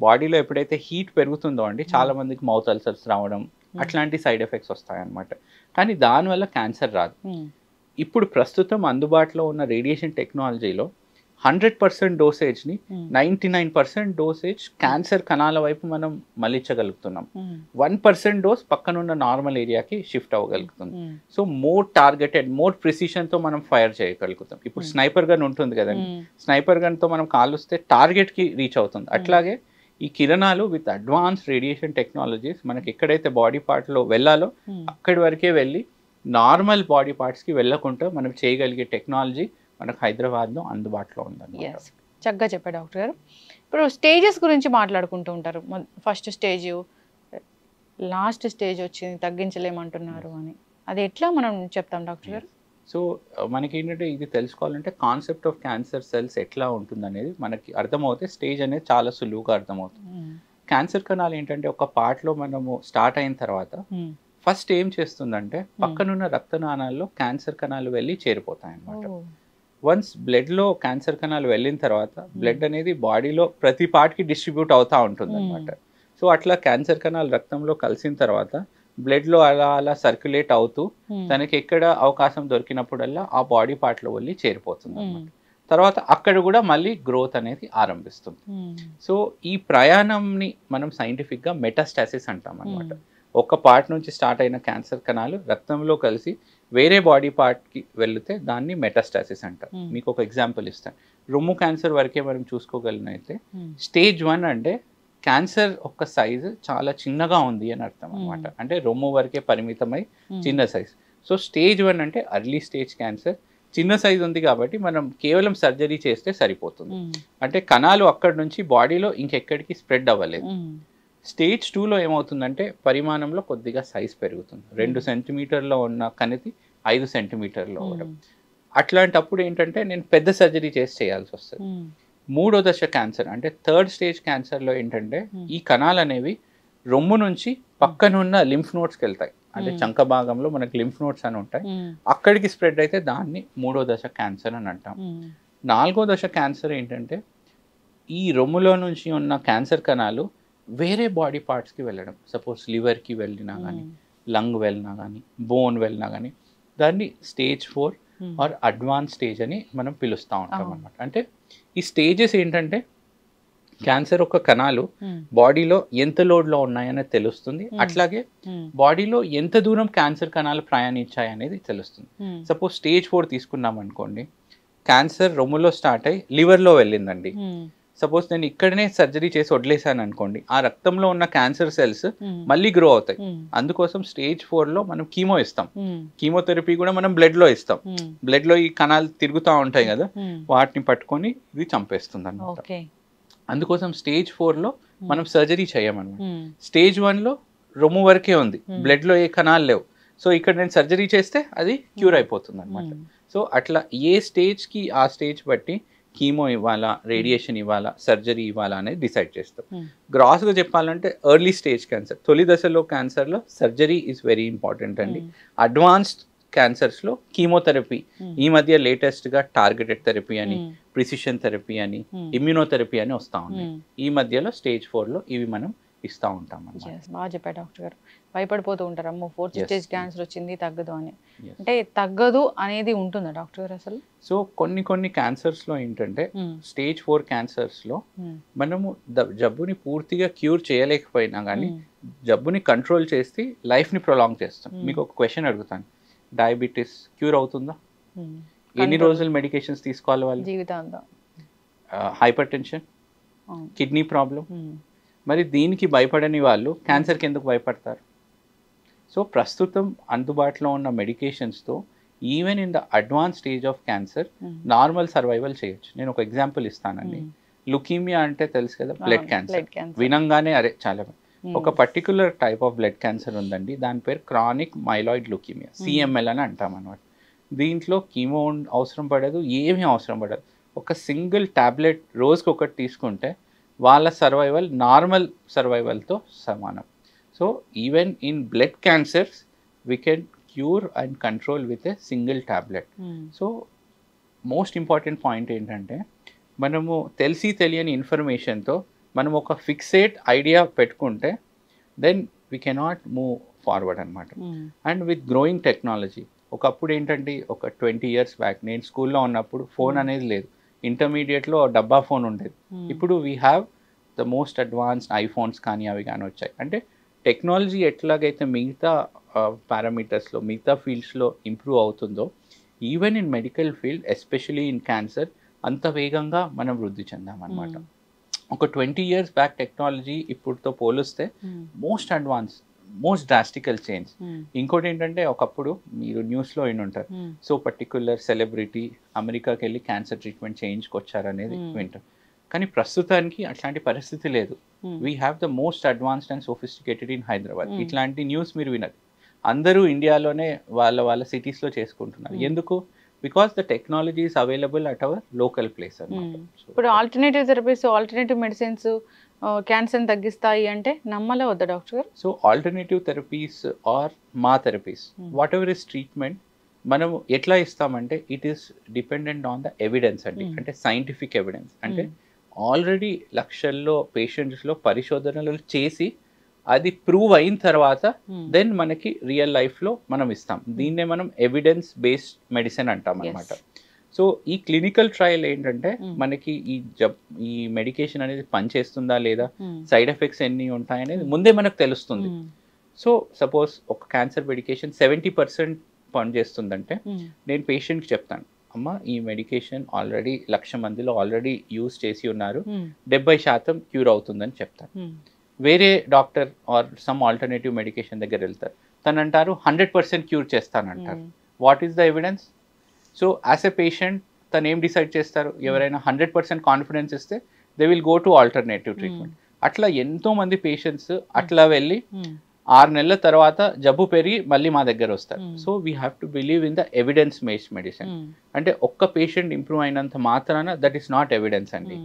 బాడీలో ఎప్పుడైతే హీట్ పెరుగుతుందో అండి చాలా మందికి మౌత్ అల్సర్స్ రావడం అట్లాంటి సైడ్ ఎఫెక్ట్స్ వస్తాయన్నమాట. కానీ దానివల్ల క్యాన్సర్ రాదు. ఇప్పుడు ప్రస్తుతం అందుబాటులో ఉన్న రేడియేషన్ టెక్నాలజీలో 100% డోసేజ్ని 99% డోసేజ్ క్యాన్సర్ కణాల వైపు మనం మళ్ళించగలుగుతున్నాం. 1% డోస్ పక్కనున్న నార్మల్ ఏరియాకి షిఫ్ట్ అవ్వగలుగుతుంది. సో మోర్ టార్గెటెడ్, మోర్ ప్రిసిషన్తో మనం ఫైర్ చేయగలుగుతాం. ఇప్పుడు స్నైపర్ గన్ ఉంటుంది కదండి, స్నైపర్ గన్తో మనం కాలుస్తే టార్గెట్కి రీచ్ అవుతుంది. అట్లాగే ఈ కిరణాలు విత్ అడ్వాన్స్ రేడియేషన్ టెక్నాలజీస్ మనకి ఎక్కడైతే బాడీ పార్ట్లో వెళ్ళాలో అక్కడి వరకే వెళ్ళి నార్మల్ బాడీ పార్ట్స్కి వెళ్ళకుండా మనం చేయగలిగే టెక్నాలజీ మనకు హైదరాబాద్లో అందుబాటులో ఉందన్నమాట. చక్కగా చెప్పారు డాక్టర్ గారు. ఇప్పుడు స్టేజెస్ గురించి మాట్లాడుకుంటూ ఉంటారు. ఫస్ట్ స్టేజ్, లాస్ట్ స్టేజ్ వచ్చింది తగ్గించలేమంటున్నారు అని, అది ఎట్లా మనం చెప్తాం డాక్టర్ గారు? సో మనకి ఏంటంటే ఇది తెలుసుకోవాలంటే కాన్సెప్ట్ ఆఫ్ క్యాన్సర్ సెల్స్ ఎట్లా ఉంటుంది అనేది మనకి అర్థమవుతే స్టేజ్ అనేది చాలా సులువుగా అర్థమవుతుంది. క్యాన్సర్ కణాలు ఏంటంటే ఒక పార్ట్లో మనము స్టార్ట్ అయిన తర్వాత ఫస్ట్ ఏం చేస్తుందంటే పక్కనున్న రక్తనాళాల్లో క్యాన్సర్ కణాలు వెళ్ళి చేరిపోతాయి అన్నమాట. వన్స్ బ్లడ్లో క్యాన్సర్ కణాలు వెళ్ళిన తర్వాత బ్లడ్ అనేది బాడీలో ప్రతి పార్ట్కి డిస్ట్రిబ్యూట్ అవుతూ ఉంటుంది అనమాట. సో అట్లా క్యాన్సర్ కణాలు రక్తంలో కలిసిన తర్వాత బ్లడ్లో అలా అలా సర్క్యులేట్ అవుతూ తనకి ఎక్కడ అవకాశం దొరికినప్పుడల్లా ఆ బాడీ పార్ట్లో వెళ్ళి చేరిపోతుంది అనమాట. తర్వాత అక్కడ కూడా మళ్ళీ గ్రోత్ అనేది ఆరంభిస్తుంది. సో ఈ ప్రయాణంని మనం సైంటిఫిక్గా మెటాస్టాసిస్ అంటాం అనమాట. ఒక పార్ట్ నుంచి స్టార్ట్ అయిన క్యాన్సర్ కణాలు రక్తంలో కలిసి వేరే బాడీ పార్ట్కి వెళితే దాన్ని మెటాస్టాసిస్ అంటారు. మీకు ఒక ఎగ్జాంపుల్ ఇస్తాను. రొమ్ము క్యాన్సర్ వరకే మనం చూసుకోగలిగినైతే స్టేజ్ 1 అంటే క్యాన్సర్ ఒక సైజు చాలా చిన్నగా ఉంది అని అర్థం అనమాట. అంటే రొమ్ము వరకే పరిమితమై చిన్న సైజ్. సో స్టేజ్ 1 అంటే అర్లీ స్టేజ్ క్యాన్సర్, చిన్న సైజు ఉంది కాబట్టి మనం కేవలం సర్జరీ చేస్తే సరిపోతుంది. అంటే కణాలు అక్కడి నుంచి బాడీలో ఇంకెక్కడికి స్ప్రెడ్ అవ్వలేదు. స్టేజ్ 2లో ఏమవుతుందంటే పరిమాణంలో కొద్దిగా సైజ్ పెరుగుతుంది. 2 సెంటీమీటర్లో ఉన్న కణితి 5 సెంటీమీటర్లో అవ్వడం. అట్లాంటప్పుడు ఏంటంటే నేను పెద్ద సర్జరీ చేయాల్సి వస్తుంది. 3వ దశ క్యాన్సర్ అంటే థర్డ్ స్టేజ్ క్యాన్సర్లో ఏంటంటే ఈ కణాలు అనేవి రొమ్ము నుంచి పక్కనున్న లింఫ్ నోడ్స్కి వెళ్తాయి. అంటే చంక భాగంలో మనకి లింఫ్ నోడ్స్ అని ఉంటాయి, అక్కడికి స్ప్రెడ్ అయితే దాన్ని 3వ దశ క్యాన్సర్ అని అంటాం. 4వ దశ క్యాన్సర్ ఏంటంటే ఈ రొమ్ములో నుంచి ఉన్న క్యాన్సర్ కణాలు వేరే బాడీ పార్ట్స్కి వెళ్ళడం. సపోజ్ లివర్కి వెళ్ళినా కానీ, లంగ్ వెళ్ళినా కానీ, బోన్ వెళ్ళినా కానీ దాన్ని స్టేజ్ 4 ఆర్ అడ్వాన్స్ స్టేజ్ అని మనం పిలుస్తూ ఉంటాం అన్నమాట. అంటే ఈ స్టేజెస్ ఏంటంటే క్యాన్సర్ యొక్క కణాలు బాడీలో ఎంత లోడ్లో ఉన్నాయని తెలుస్తుంది. అట్లాగే బాడీలో ఎంత దూరం క్యాన్సర్ కణాలు ప్రయాణించాయి అనేది తెలుస్తుంది. సపోజ్ స్టేజ్ 4 తీసుకున్నాం అనుకోండి, క్యాన్సర్ రొమ్ములో స్టార్ట్ అయ్యి లివర్లో వెళ్ళిందండి. సపోజ్ నేను ఇక్కడనే సర్జరీ చేసి వదిలేసాను అనుకోండి, ఆ రక్తంలో ఉన్న క్యాన్సర్ సెల్స్ మళ్ళీ గ్రో అవుతాయి. అందుకోసం స్టేజ్ 4లో మనం కీమో ఇస్తాం. కీమోథెరపీ కూడా మనం బ్లడ్లో ఇస్తాం. బ్లడ్లో ఈ కణాలు తిరుగుతూ ఉంటాయి కదా, వాటిని పట్టుకొని ఇది చంపేస్తుంది అన్నమాట. అందుకోసం స్టేజ్ 4లో మనం సర్జరీ చేయమన్నమాట. స్టేజ్ 1లో రొమ్ము వరకే ఉంది, బ్లడ్లో ఏ కణాలు లేవు. సో ఇక్కడ నేను సర్జరీ చేస్తే అది క్యూర్ అయిపోతుంది అనమాట. సో అట్లా ఏ స్టేజ్కి ఆ స్టేజ్ బట్టి కీమో ఇవ్వాలా, రేడియేషన్ ఇవ్వాలా, సర్జరీ ఇవ్వాలా అనేది డిసైడ్ చేస్తాం. గ్రాస్గా చెప్పాలంటే ఎర్లీ స్టేజ్ క్యాన్సర్, తొలి దశలో క్యాన్సర్లో సర్జరీ ఈజ్ వెరీ ఇంపార్టెంట్ అండి. అడ్వాన్స్డ్ క్యాన్సర్స్లో కీమోథెరపీ, ఈ మధ్య లేటెస్ట్గా టార్గెటెడ్ థెరపీ అని, ప్రిసిషన్ థెరపీ అని, ఇమ్యూనోథెరపీ అని వస్తూ ఉన్నాయి. ఈ మధ్యలో స్టేజ్ 4లో ఇవి మనం ఇస్తూ ఉంటాం. బాగా చెప్పారు డాక్టర్ గారు. భయపడిపోతూ ఉంటారు, అమ్మో 4th స్టేజ్ క్యాన్సర్ వచ్చింది తగ్గదు అని. అంటే తగ్గదు అనేది ఉంటుందా డాక్టర్ గారు అసలు? సో కొన్ని క్యాన్సర్స్లో ఏంటంటే స్టేజ్ 4 క్యాన్సర్స్లో మనము జబ్బుని పూర్తిగా క్యూర్ చేయలేకపోయినా కానీ జబ్బుని కంట్రోల్ చేసి లైఫ్ని ప్రొలాంగ్ చేస్తాం. మీకు ఒక క్వశ్చన్ అడుగుతాను, డయాబెటీస్ క్యూర్ అవుతుందా? ఎన్ని రోజులు మెడికేషన్స్ తీసుకోవాలి వాళ్ళు? జీవితాంతం. హైపర్ టెన్షన్, కిడ్నీ ప్రాబ్లం, మరి దీనికి భయపడని వాళ్ళు క్యాన్సర్కి ఎందుకు భయపడతారు? సో ప్రస్తుతం అందుబాటులో ఉన్న మెడికేషన్స్తో even in the advance stage of cancer normal survival చేయొచ్చు. నేను ఒక ఎగ్జాంపుల్ ఇస్తానండి. లుకీమియా అంటే తెలుసు కదా, బ్లడ్ క్యాన్సర్. వినంగానే అరే చాలా ఒక particular type of blood cancer ఉందండి, దాని పేరు క్రానిక్ మైలాయిడ్ లుకీమియా, CML అని అంటాం అనమాట. దీంట్లో కీమో అవసరం పడదు, ఏమీ అవసరం పడదు. ఒక సింగిల్ ట్యాబ్లెట్ రోజుకి ఒకటి తీసుకుంటే వాళ్ళ సర్వైవల్ నార్మల్ సర్వైవల్తో సమానం. So even in blood cancers we can cure and control with a single tablet. So most important point ఏంటంటే మనము తెలియని ఇన్ఫర్మేషన్తో మనం ఒక ఫిక్సేట్ ఐడియా పెట్టుకుంటే then we cannot move forward అనమాట. అండ్ విత్ గ్రోయింగ్ టెక్నాలజీ, ఒకప్పుడు ఏంటంటే ఒక 20 years బ్యాక్ నేను స్కూల్లో ఉన్నప్పుడు ఫోన్ అనేది లేదు. ఇంటర్మీడియట్లో డబ్బా ఫోన్ ఉండేది. ఇప్పుడు we have the most advanced iPhones కానీ అవి కానీ వచ్చాయి. అంటే టెక్నాలజీ ఎట్లాగైతే మిగతా పారామీటర్స్లో మిగతా ఫీల్డ్స్లో ఇంప్రూవ్ అవుతుందో even in medical field especially in cancer అంత వేగంగా మనం వృద్ధి చెందామన్నమాట. ఒక 20 years బ్యాక్ టెక్నాలజీ ఇప్పుడుతో పోలిస్తే మోస్ట్ అడ్వాన్స్, మోస్ట్ డ్రాస్టికల్ చేంజ్. ఇంకోటి ఏంటంటే ఒకప్పుడు మీరు న్యూస్లో విని ఉంటారు, సో పర్టిక్యులర్ సెలబ్రిటీ అమెరికాకి వెళ్ళి క్యాన్సర్ ట్రీట్మెంట్ చేయించుకొచ్చారనేది వింటారు. కానీ ప్రస్తుతానికి అట్లాంటి పరిస్థితి లేదు. We have the most advanced and sophisticated in Hyderabad. ఇట్లాంటి న్యూస్ మీరు వినదు. అందరూ ఇండియాలోనే వాళ్ళ సిటీస్లో చేసుకుంటున్నారు. ఎందుకు? Because the technology is available at our local place అన్నమాట. ఇప్పుడు ఆల్టర్నేటివ్ థెరపీస్, ఆల్టర్నేటివ్ మెడిసిన్స్ క్యాన్సర్ని తగ్గిస్తాయి అంటే నమ్మలే వద్దా డాక్టర్ గారు? సో ఆల్టర్నేటివ్ థెరపీస్ ఆర్ మా therapies what ever is treatment మనం ఎట్లా ఇస్తామంటే it is dependent on the evidence అండి. అంటే సైంటిఫిక్ ఎవిడెన్స్. అంటే ఆల్రెడీ లక్షల్లో పేషెంట్స్లో పరిశోధనలు చేసి అది ప్రూవ్ అయిన తర్వాత దెన్ మనకి రియల్ లైఫ్లో మనం ఇస్తాం. దీన్నే మనం ఎవిడెన్స్ బేస్డ్ మెడిసిన్ అంటాం అనమాట. సో ఈ క్లినికల్ ట్రయల్ ఏంటంటే మనకి ఈ మెడికేషన్ అనేది పనిచేస్తుందా లేదా, సైడ్ ఎఫెక్ట్స్ ఎన్ని ఉంటాయనేది ముందే మనకు తెలుస్తుంది. సో సపోజ్ ఒక క్యాన్సర్ మెడికేషన్ 70% పనిచేస్తుందంటే నేను పేషెంట్కి చెప్తాను, అమ్మ ఈ మెడికేషన్ ఆల్రెడీ 1,00,000 మందిలో ఆల్రెడీ యూజ్ చేసి ఉన్నారు, 70% క్యూర్ అవుతుందని చెప్తాను. వేరే doctor or some alternative medication దగ్గర వెళ్తారు, తను అంటారు 100% క్యూర్ చేస్తానంటారు. What is the evidence? So as a patient తను ఏం డిసైడ్ చేస్తారు? ఎవరైనా 100% కాన్ఫిడెన్స్ ఇస్తే they will go to alternative treatment. అట్లా ఎంతో మంది పేషెంట్స్ అట్లా వెళ్ళి 6 నెలల తర్వాత జబ్బు పెరిగి మళ్ళీ మా దగ్గర వస్తారు. So we have to believe in the evidence based medicine. అంటే ఒక్క పేషెంట్ ఇంప్రూవ్ అయినంత మాత్రాన దట్ ఈస్ నాట్ ఎవిడెన్స్ అండి.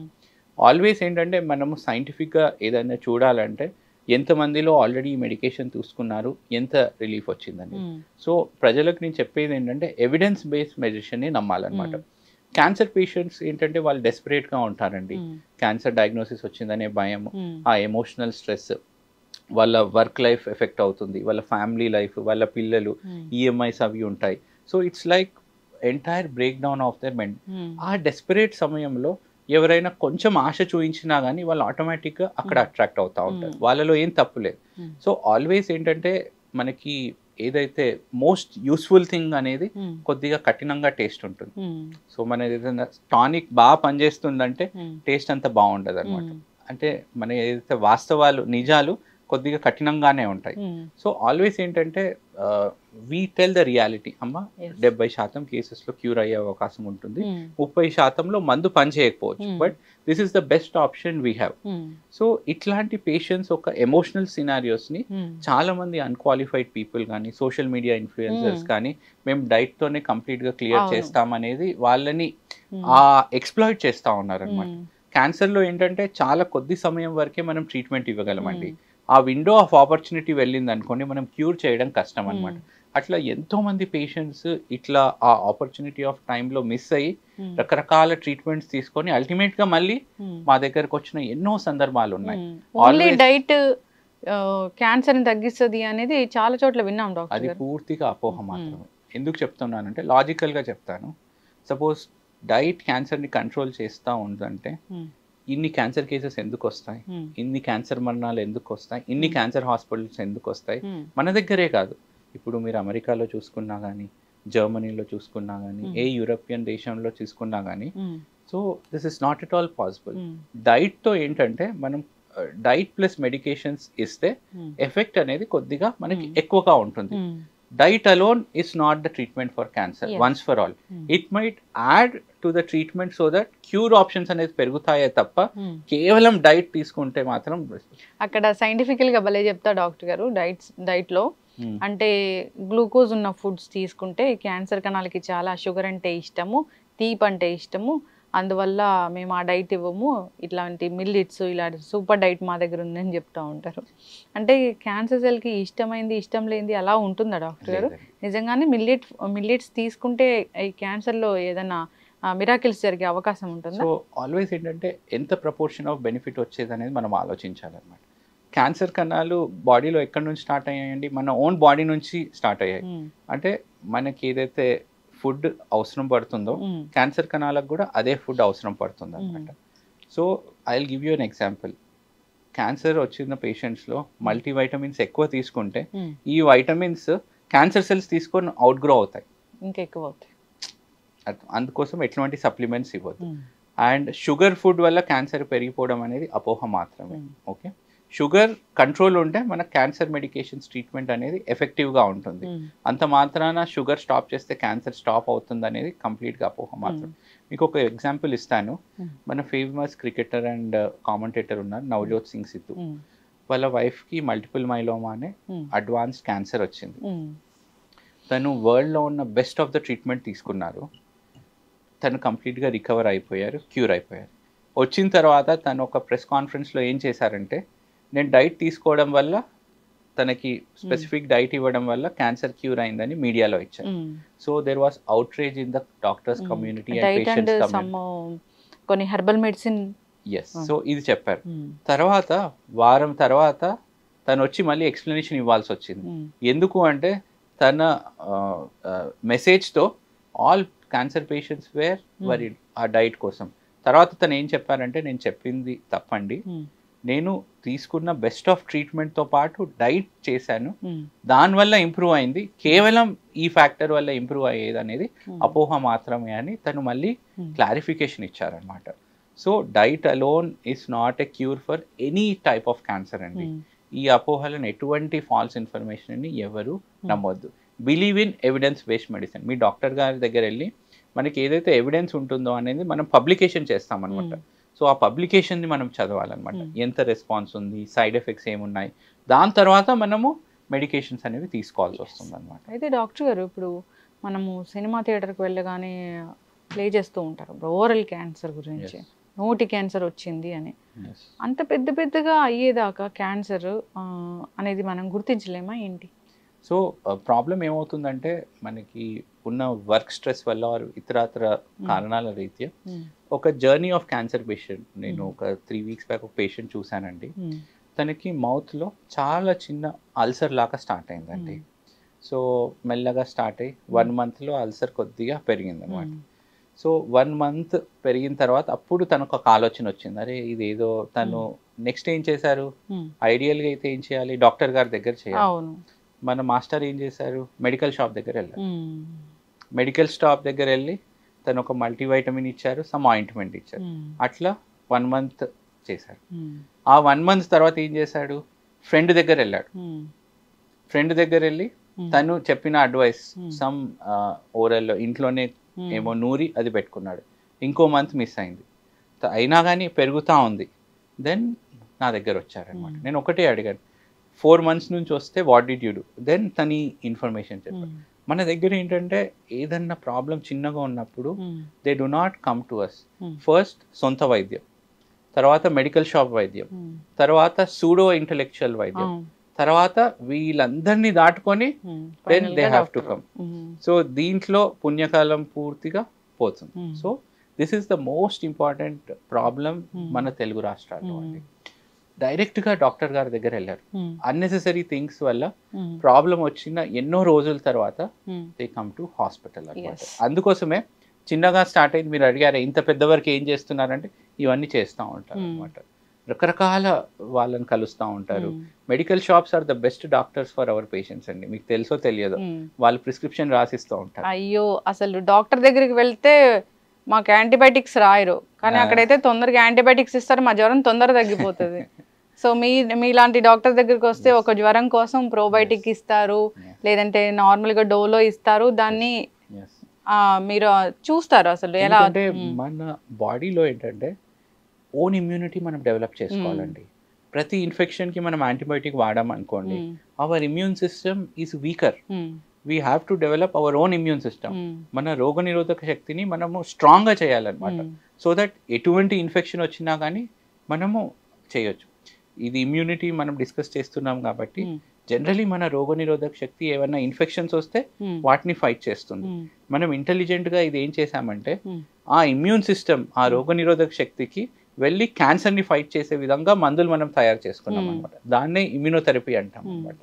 ఆల్వేస్ ఏంటంటే మనము సైంటిఫిక్గా ఏదైనా చూడాలంటే ఎంతమందిలో ఆల్రెడీ ఈ మెడికేషన్ తీసుకున్నారు, ఎంత రిలీఫ్ వచ్చిందని. సో ప్రజలకు నేను చెప్పేది ఏంటంటే ఎవిడెన్స్ బేస్డ్ మెడిసిన్ని నమ్మాలన్నమాట. క్యాన్సర్ పేషెంట్స్ ఏంటంటే వాళ్ళు డెస్పరేట్గా ఉంటారండి. క్యాన్సర్ డయాగ్నోసిస్ వచ్చిందనే భయం, ఆ ఎమోషనల్ స్ట్రెస్, వాళ్ళ వర్క్ లైఫ్ ఎఫెక్ట్ అవుతుంది, వాళ్ళ ఫ్యామిలీ లైఫ్, వాళ్ళ పిల్లలు, ఈఎంఐస్ అవి ఉంటాయి. So it's like entire break down of their meant. ఆ డెస్పరేట్ సమయంలో ఎవరైనా కొంచెం ఆశ చూపించినా కానీ వాళ్ళు ఆటోమేటిక్గా అక్కడ అట్రాక్ట్ అవుతూ ఉంటారు. వాళ్ళలో ఏం తప్పు లేదు. సో ఆల్వేస్ ఏంటంటే మనకి ఏదైతే మోస్ట్ యూస్ఫుల్ థింగ్ అనేది కొద్దిగా కఠినంగా టేస్ట్ ఉంటుంది. సో మన ఏదైనా టానిక్ బాగా పనిచేస్తుందంటే టేస్ట్ అంత బాగుండదు అనమాట. అంటే మన ఏదైతే వాస్తవాలు, నిజాలు కొద్దిగా కఠినంగానే ఉంటాయి. సో ఆల్వేస్ ఏంటంటే వీ టెల్ ద రియాలిటీ. అమ్మ 70% కేసెస్లో క్యూర్ అయ్యే అవకాశం ఉంటుంది, 30%లో మందు పని చేయకపోవచ్చు, but this is the best option we have. So ఇట్లాంటి పేషెంట్స్ ఒక ఎమోషనల్ సినారియోస్ని చాలా మంది అన్క్వాలిఫైడ్ పీపుల్ కానీ సోషల్ మీడియా ఇన్ఫ్లుయెన్సర్స్ కానీ మేము డైట్తోనే కంప్లీట్గా క్లియర్ చేస్తామనేది వాళ్ళని ఎక్స్ప్లాయిట్ చేస్తూ ఉన్నారనమాట. క్యాన్సర్లో ఏంటంటే చాలా కొద్ది సమయం వరకే మనం ట్రీట్మెంట్ ఇవ్వగలమండి. ఆ విండో ఆఫ్ ఆపర్చునిటీ వెళ్ళింది అనుకోండి మనం క్యూర్ చేయడం కష్టం అనమాట. అట్లా ఎంతో మంది పేషెంట్స్ ఇట్లా ఆ ఆపర్చునిటీ ఆఫ్ టైంలో మిస్ అయ్యి రకరకాల ట్రీట్మెంట్స్ తీసుకొని అల్టిమేట్ గా మళ్ళీ మా దగ్గరకు వచ్చిన ఎన్నో సందర్భాలు ఉన్నాయి. ఓన్లీ డైట్ క్యాన్సర్ ని తగ్గిస్తుంది అనేది చాలా చోట్ల విన్నాం డాక్టర్. అది పూర్తిగా అపోహ మాత్రమే. ఎందుకు చెప్తున్నానంటే లాజికల్ గా చెప్తాను. సపోజ్ డైట్ క్యాన్సర్ ని కంట్రోల్ చేస్తూ ఉందంటే ఇన్ని క్యాన్సర్ కేసెస్ ఎందుకు వస్తాయి, ఇన్ని క్యాన్సర్ మరణాలు ఎందుకు వస్తాయి, ఇన్ని క్యాన్సర్ హాస్పిటల్స్ ఎందుకు వస్తాయి? మన దగ్గరే కాదు, ఇప్పుడు మీరు అమెరికాలో చూసుకున్నా కానీ, జర్మనీలో చూసుకున్నా కానీ, ఏ యూరోపియన్ దేశంలో చూసుకున్నా కానీ, so this is not at all possible. డైట్తో ఏంటంటే మనం డైట్ ప్లస్ మెడికేషన్స్ ఇస్తే ఎఫెక్ట్ అనేది కొద్దిగా మనకి ఎక్కువగా ఉంటుంది. Diet alone is not the treatment for cancer, once for all. It might add to the treatment so that cure options అనేది పెరుగుతాయే తప్ప కేవలం డైట్ తీసుకుంటే మాత్రం. అక్కడ సైంటిఫికల్ గా భలే చెప్తా డాక్టర్ గారు. డైట్ లో అంటే గ్లూకోజ్ ఉన్న ఫుడ్స్ తీసుకుంటే క్యాన్సర్ కణాలకి చాలా షుగర్ అంటే ఇష్టము, తీపి అంటే ఇష్టము, అందువల్ల మేము ఆ డైట్ ఇవ్వము, ఇట్లాంటి మిల్లెట్స్ ఇలాంటి సూపర్ డైట్ మా దగ్గర ఉందని చెప్తూ ఉంటారు. అంటే క్యాన్సర్ సెల్కి ఇష్టమైంది ఇష్టం లేనిది అలా ఉంటుందా డాక్టర్ గారు? నిజంగానే మిల్లెట్స్ తీసుకుంటే ఈ క్యాన్సర్లో ఏదైనా మిరాకిల్స్ జరిగే అవకాశం ఉంటుందా? సో ఆల్వేస్ ఏంటంటే ఎంత ప్రపోర్షన్ ఆఫ్ బెనిఫిట్ వచ్చేది అనేది మనం ఆలోచించాలన్నమాట. క్యాన్సర్ కణాలు బాడీలో ఎక్కడి నుంచి స్టార్ట్ అయ్యాయండి? మన ఓన్ బాడీ నుంచి స్టార్ట్ అయ్యాయి. అంటే మనకి ఏదైతే ఫుడ్ అవసరం పడుతుందో క్యాన్సర్ కణాలకు కూడా అదే ఫుడ్ అవసరం పడుతుంది అనమాట. So I will give you an example. Cancer వచ్చిన పేషెంట్స్లో మల్టీవైటమిన్స్ ఎక్కువ తీసుకుంటే ఈ వైటమిన్స్ క్యాన్సర్ సెల్స్ తీసుకొని అవుట్గ్రో అవుతాయి, ఇంకా ఎక్కువ అవుతాయి. అందుకోసం ఎటువంటి సప్లిమెంట్స్ ఇవ్వద్దు. అండ్ షుగర్ ఫుడ్ వల్ల క్యాన్సర్ పెరిగిపోవడం అనేది అపోహ మాత్రమే. ఓకే, షుగర్ కంట్రోల్ ఉంటే మన క్యాన్సర్ మెడికేషన్స్ ట్రీట్మెంట్ అనేది ఎఫెక్టివ్గా ఉంటుంది. అంత మాత్రాన షుగర్ స్టాప్ చేస్తే క్యాన్సర్ స్టాప్ అవుతుంది అనేది కంప్లీట్గా అపోహ మాత్రం. మీకు ఒక ఎగ్జాంపుల్ ఇస్తాను. మన ఫేమస్ క్రికెటర్ అండ్ కామెంటేటర్ ఉన్నారు నవజోత్ సింగ్ సిద్ధు. వాళ్ళ వైఫ్కి మల్టిపుల్ మైలోమా అనే అడ్వాన్స్డ్ క్యాన్సర్ వచ్చింది. తను వరల్డ్లో ఉన్న బెస్ట్ ఆఫ్ ద ట్రీట్మెంట్ తీసుకున్నారు. తను కంప్లీట్గా రికవర్ అయిపోయారు, క్యూర్ అయిపోయారు. వచ్చిన తర్వాత తను ఒక ప్రెస్ కాన్ఫరెన్స్లో ఏం చేశారంటే, నేను డైట్ తీసుకోవడం వల్ల, తనకి స్పెసిఫిక్ డైట్ ఇవ్వడం వల్ల క్యాన్సర్ క్యూర్ అయిందని మీడియాలో ఇచ్చారు. So there was outrage in the doctors community and patients community. కొన్ని హెర్బల్ మెడిసిన్. ఎస్, సో ఇది చెప్పారు. తర్వాత వారం తర్వాత తను వచ్చి మళ్ళీ ఎక్స్ప్లెనేషన్ ఇవ్వాల్సి వచ్చింది. ఎందుకు అంటే తన మెసేజ్తో all cancer patients were worried ఆ డైట్ కోసం. తర్వాత తను ఏం చెప్పారంటే, నేను చెప్పింది తప్పండి, నేను తీసుకున్న బెస్ట్ ఆఫ్ ట్రీట్మెంట్తో పాటు డైట్ చేశాను, దానివల్ల ఇంప్రూవ్ అయింది, కేవలం ఈ ఫ్యాక్టర్ వల్ల ఇంప్రూవ్ అయ్యేది అనేది అపోహ మాత్రమే అని తను మళ్ళీ క్లారిఫికేషన్ ఇచ్చారనమాట. So diet alone is not a cure for any type of cancer అండి. ఈ అపోహలను ఎటువంటి ఫాల్స్ ఇన్ఫర్మేషన్ ఎవరు నమ్మొద్దు. Believe in evidence based medicine. Me doctor గారి దగ్గర వెళ్ళి మనకి ఏదైతే ఎవిడెన్స్ ఉంటుందో అనేది మనం పబ్లికేషన్ చేస్తామన్నమాట. సో ఆ పబ్లికేషన్ని మనం చదవాలన్నమాట. ఎంత రెస్పాన్స్ ఉంది, సైడ్ ఎఫెక్ట్స్ ఏమున్నాయి, దాని తర్వాత మనము మెడికేషన్స్ అనేవి తీసుకోవాల్సి వస్తుంది అనమాట. అయితే డాక్టర్ గారు, ఇప్పుడు మనము సినిమా థియేటర్కి వెళ్ళగానే ప్లే చేస్తూ ఉంటారు ఓరల్ క్యాన్సర్ గురించి, నోటి క్యాన్సర్ వచ్చింది అని. అంత పెద్ద పెద్దగా అయ్యేదాకా క్యాన్సర్ అనేది మనం గుర్తించలేమా ఏంటి? సో ప్రాబ్లం ఏమవుతుందంటే, మనకి ఉన్న వర్క్ స్ట్రెస్ వల్ల ఇతరత్ర కారణాల రీత్యా ఒక జర్నీ ఆఫ్ క్యాన్సర్ పేషెంట్, నేను ఒక 3 weeks బ్యాక్ ఒక పేషెంట్ చూశానండి. తనకి మౌత్లో చాలా చిన్న అల్సర్ లాగా స్టార్ట్ అయిందండి. సో మెల్లగా స్టార్ట్ అయ్యి 1 monthలో అల్సర్ కొద్దిగా పెరిగింది అనమాట. సో 1 month పెరిగిన తర్వాత అప్పుడు తనకు ఒక ఆలోచన వచ్చింది, అరే ఇదేదో. తను నెక్స్ట్ ఏం చేశారు, ఐడియల్గా అయితే ఏం చేయాలి, డాక్టర్ గారి దగ్గర చేయాలి. మన మాస్టర్ ఏం చేశారు, మెడికల్ షాప్ దగ్గర వెళ్ళారు. మెడికల్ షాప్ దగ్గర వెళ్ళి తను ఒక మల్టీవైటమిన్ ఇచ్చారు, సమ్ ఆయింట్మెంట్ ఇచ్చారు. అట్లా 1 month చేశారు. ఆ 1 month తర్వాత ఏం చేశాడు, ఫ్రెండ్ దగ్గర వెళ్ళాడు. ఫ్రెండ్ దగ్గర వెళ్ళి తను చెప్పిన అడ్వైస్ సమ్ ఓరల్లో ఇంట్లోనే ఏమో నూరి అది పెట్టుకున్నాడు. ఇంకో మంత్ మిస్ అయింది, అయినా కానీ పెరుగుతూ ఉంది. దెన్ నా దగ్గర వచ్చారనమాట. నేను ఒకటే అడిగాను, 4 months నుంచి వస్తే what did you do? Then తని ఇన్ఫర్మేషన్ చెప్పారు. మన దగ్గర ఏంటంటే ఏదన్నా ప్రాబ్లం చిన్నగా ఉన్నప్పుడు they do not come to us. First సొంత వైద్యం, తర్వాత మెడికల్ షాప్ వైద్యం, తర్వాత సూడో ఇంటలెక్చువల్ వైద్యం, తర్వాత వీళ్ళందరినీ దాటుకొని then they have to come. So దీంట్లో పుణ్యకాలం పూర్తిగా పోతుంది. So this is the most important problem మన తెలుగు రాష్ట్రాల్లో అండి. డైరెక్ట్గా డాక్టర్ గారి దగ్గర వెళ్ళారు. అన్నెసెసరీ థింగ్స్ వల్ల ప్రాబ్లం వచ్చిన ఎన్నో రోజుల తర్వాత దే కమ్ టు హాస్పిటల్ అనమాట. అందుకోసమే చిన్నగా స్టార్ట్ అయింది. మీరు అడిగారు ఇంత పెద్ద వరకు ఏం చేస్తున్నారంటే ఇవన్నీ చేస్తూ ఉంటారు అనమాట. రకరకాల వాళ్ళని కలుస్తూ ఉంటారు. Medical shops are the best doctors for our patients అండి. మీకు తెలుసో తెలియదో, వాళ్ళు ప్రిస్క్రిప్షన్ రాసిస్తూ ఉంటారు. అయ్యో, అసలు డాక్టర్ దగ్గరికి వెళ్తే మాకు యాంటీబయాటిక్స్ రాయరు, కానీ అక్కడైతే తొందరగా యాంటీబయాటిక్స్ ఇస్తారు, మా జ్వరం తొందరగా తగ్గిపోతుంది. సో మీలాంటి డాక్టర్ దగ్గరికి వస్తే ఒక జ్వరం కోసం ప్రోబయోటిక్ ఇస్తారు, లేదంటే నార్మల్గా డోలో ఇస్తారు. దాన్ని మీరు చూస్తారు అసలు ఎలా అంటే మన బాడీలో ఏంటంటే ఓన్ ఇమ్యూనిటీ మనం డెవలప్ చేసుకోవాలండి. ప్రతి ఇన్ఫెక్షన్కి మనం యాంటీబయాటిక్ వాడామనుకోండి, our immune system is weaker. We have to develop our own immune system. మన రోగనిరోధక శక్తిని మనము స్ట్రాంగ్గా చేయాలన్నమాట. సో దట్ ఎటువంటి ఇన్ఫెక్షన్ వచ్చినా కానీ మనము చేయొచ్చు. ఇది ఇమ్యూనిటీ మనం డిస్కస్ చేస్తున్నాం కాబట్టి జనరలీ మన రోగనిరోధక శక్తి ఏమైనా ఇన్ఫెక్షన్స్ వస్తే వాటిని ఫైట్ చేస్తుంది. మనం ఇంటెలిజెంట్గా ఇది ఏం చేసామంటే ఆ ఇమ్యూన్ సిస్టమ్, ఆ రోగనిరోధక శక్తికి వెళ్ళి క్యాన్సర్ని ఫైట్ చేసే విధంగా మందులు మనం తయారు చేసుకున్నాం అనమాట. దాన్నే ఇమ్యూనోథెరపీ అంటాం అనమాట.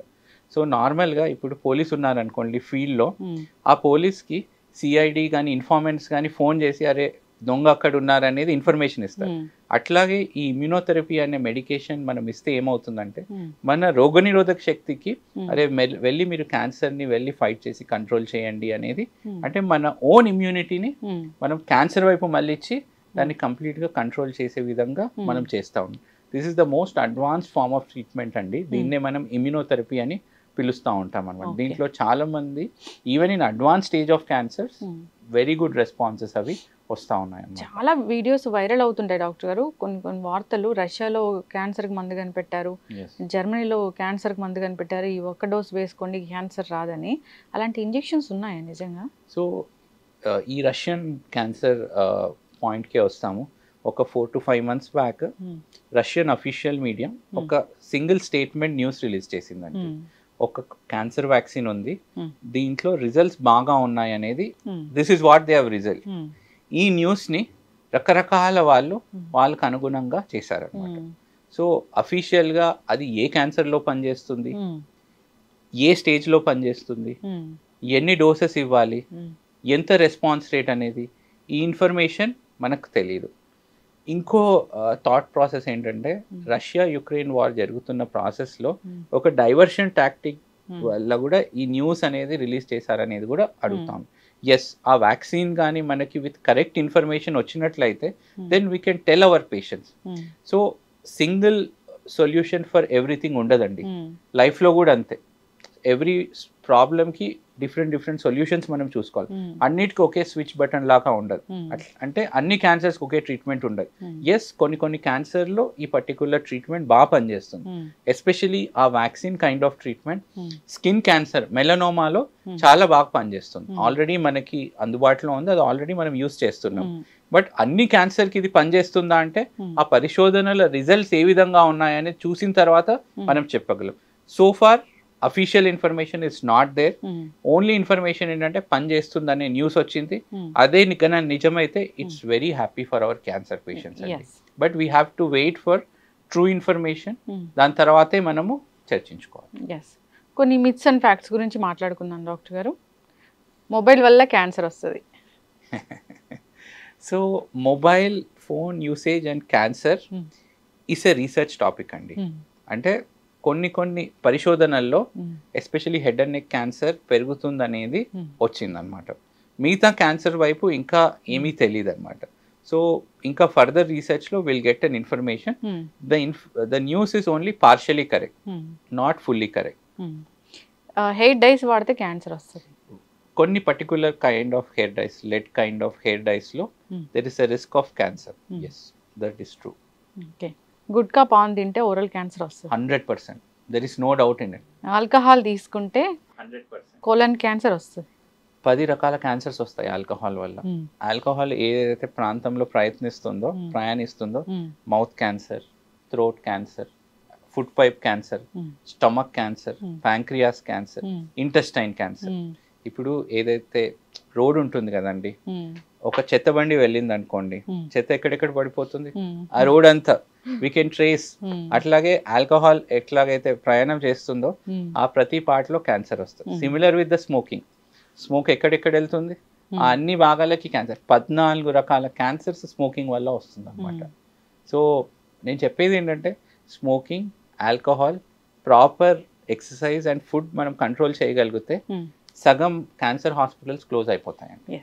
సో నార్మల్గా ఇప్పుడు పోలీస్ ఉన్నారనుకోండి ఫీల్డ్లో, ఆ పోలీస్కి సిఐడి కానీ ఇన్ఫార్మెంట్స్ కానీ ఫోన్ చేసి అరే దొంగ అక్కడ ఉన్నారనేది ఇన్ఫర్మేషన్ ఇస్తారు. అట్లాగే ఈ ఇమ్యూనోథెరపీ అనే మెడికేషన్ మనం ఇస్తే ఏమవుతుందంటే మన రోగనిరోధక శక్తికి అరే వెళ్ళి మీరు క్యాన్సర్ని వెళ్ళి ఫైట్ చేసి కంట్రోల్ చేయండి అనేది, అంటే మన ఓన్ ఇమ్యూనిటీని మనం క్యాన్సర్ వైపు మళ్ళించి దాన్ని కంప్లీట్గా కంట్రోల్ చేసే విధంగా మనం చేస్తూ ఉన్నాం. This is the most advanced form of treatment అండి. దీన్నే మనం ఇమ్యూనోథెరపీ అని పిలుస్తూ ఉంటాం అనమాట. దీంట్లో చాలా మంది even in advance stage of cancers very good responses అవి వస్తూ ఉన్నాయి. చాలా వీడియోస్ వైరల్ అవుతుంటాయి డాక్టర్ గారు. కొన్ని వార్తలు రష్యాలో క్యాన్సర్కి మందు కనిపెట్టారు, జర్మనీలో క్యాన్సర్కి మందు కనిపెట్టారు, ఈ ఒక్క డోస్ వేసుకోండి క్యాన్సర్ రాదని. అలాంటి ఇంజెక్షన్స్ ఉన్నాయా నిజంగా? సో ఈ రష్యన్ క్యాన్సర్ పాయింట్కే వస్తాము. ఒక 4 to 5 months back Russian official media ఒక సింగిల్ స్టేట్మెంట్ న్యూస్ రిలీజ్ చేసిందండి. ఒక క్యాన్సర్ వ్యాక్సిన్ ఉంది, దీంట్లో రిజల్ట్స్ బాగా ఉన్నాయి అనేది, this is what they have result. ఈ న్యూస్ని రకరకాల వాళ్ళకు అనుగుణంగా చేశారనమాట. సో అఫీషియల్గా అది ఏ క్యాన్సర్లో పనిచేస్తుంది, ఏ స్టేజ్లో పనిచేస్తుంది, ఎన్ని డోసెస్ ఇవ్వాలి, ఎంత రెస్పాన్స్ రేట్ అనేది ఈ ఇన్ఫర్మేషన్ మనకు తెలియదు. ఇంకో థాట్ ప్రాసెస్ ఏంటంటే రష్యా యుక్రెయిన్ వార్ జరుగుతున్న ప్రాసెస్లో ఒక డైవర్షన్ టాక్టిక్ వల్ల కూడా ఈ న్యూస్ అనేది రిలీజ్ చేశారనేది కూడా అడుగుతాం. ఎస్, ఆ వ్యాక్సిన్ కానీ మనకి విత్ కరెక్ట్ ఇన్ఫర్మేషన్ వచ్చినట్లయితే then we can tell our patients. So single solution for everything ఉండదండి, లైఫ్లో కూడా అంతే. ఎవ్రీ ప్రాబ్లమ్కి డిఫరెంట్ సొల్యూషన్స్ మనం చూసుకోవాలి. అన్నిటికీ ఒకే స్విచ్ బటన్ లాగా ఉండదు, అంటే అన్ని క్యాన్సర్స్కి ఒకే ట్రీట్మెంట్ ఉండదు. ఎస్, కొన్ని క్యాన్సర్లో ఈ పర్టికులర్ ట్రీట్మెంట్ బాగా పనిచేస్తుంది. ఎస్పెషలీ ఆ vaccine kind of treatment skin cancer మెలనోమాలో చాలా బాగా పనిచేస్తుంది. ఆల్రెడీ మనకి అందుబాటులో ఉంది, అది ఆల్రెడీ మనం యూస్ చేస్తున్నాం. బట్ అన్ని క్యాన్సర్కి ఇది పనిచేస్తుందా అంటే ఆ పరిశోధనల రిజల్ట్స్ ఏ విధంగా ఉన్నాయని చూసిన తర్వాత మనం చెప్పగలం. So far official information is not there. Only information ఏంటంటే పని చేస్తుందనే న్యూస్ వచ్చింది, అదే నిజమైతే it's very happy for our cancer patients అండి. But we have to wait for true information, దాని తర్వాతే మనము చర్చించుకోవాలి. కొన్ని మిత్స్ అండ్ ఫ్యాక్ట్స్ గురించి మాట్లాడుకుందాం డాక్టర్ గారు. మొబైల్ వల్ల క్యాన్సర్ వస్తుంది. So mobile phone usage and cancer is a research topic అండి. అంటే కొన్ని పరిశోధనల్లో especially head and neck cancer పెరుగుతుందనేది వచ్చిందనమాట. మిగతా క్యాన్సర్ వైపు ఇంకా ఏమీ తెలియదు అనమాట. సో ఇంకా ఫర్దర్ రీసెర్చ్లో will get an information. The news is only partially correct, not fully correct. Hair dyes వాడితే క్యాన్సర్ వస్తుంది. కొన్ని particular kind of hair dyes, lead kind of hair డైస్లో there is a risk of cancer. Yes, that is true. Okay, gutka paan తింటే oral cancer వస్తుంది 100%. There is no doubt in it. Alcohol తీసుకుంటే 100% colon cancer వస్తుంది. 10 రకాల cancers వస్తాయి alcohol వల్ల. Alcohol ఏదైతే ప్రాంతంలో ప్రయాణిస్తుందో mouth cancer, throat cancer, food pipe cancer, stomach cancer, pancreas cancer, intestine cancer. ఇప్పుడు ఏదైతే రోడ్ ఉంటుంది కదండి, ఒక చెత్త బండి వెళ్ళింది అనుకోండి, చెత్త ఎక్కడెక్కడ పడిపోతుంది, ఆ రోడ్ అంతా వీ కెన్ ట్రేస్. అట్లాగే ఆల్కహాల్ ఎట్లాగైతే ప్రయాణం చేస్తుందో ఆ ప్రతి పార్ట్ లో క్యాన్సర్ వస్తుంది. సిమిలర్ విత్ ద స్మోక్ ఎక్కడెక్కడ వెళ్తుంది, ఆ అన్ని భాగాలకి క్యాన్సర్. 14 రకాల క్యాన్సర్స్ స్మోకింగ్ వల్ల వస్తుంది అనమాట. సో నేను చెప్పేది ఏంటంటే smoking, alcohol, proper exercise and food మనం కంట్రోల్ చేయగలిగితే సగం క్యాన్సర్ హాస్పిటల్స్ క్లోజ్ అయిపోతాయండి.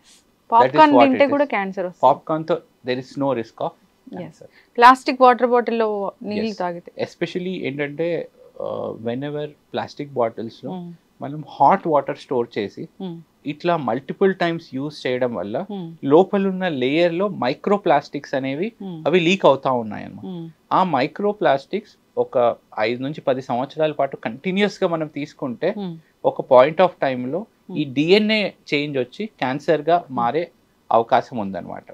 పాప్కార్న్ తో there is no risk of cancer. Plastic water బాటిల్లో నీళ్ళు తాగితే ఎస్పెషలీ ఏంటంటే వెన్ ఎవర్ ప్లాస్టిక్ బాటిల్స్ లో మనం హాట్ వాటర్ స్టోర్ చేసి ఇట్లా మల్టిపుల్ టైమ్స్ యూజ్ చేయడం వల్ల లోపలున్న లేయర్ లో మైక్రో ప్లాస్టిక్స్ అనేవి అవి లీక్ అవుతా ఉన్నాయి అన్నమాట. ఆ మైక్రో ప్లాస్టిక్స్ ఒక 5 నుంచి 10 సంవత్సరాల పాటు కంటిన్యూస్ గా మనం తీసుకుంటే ఒక పాయింట్ ఆఫ్ టైంలో ఈ డిఎన్ఏ చేంజ్ వచ్చి క్యాన్సర్ గా మారే అవకాశం ఉందన్నమాట.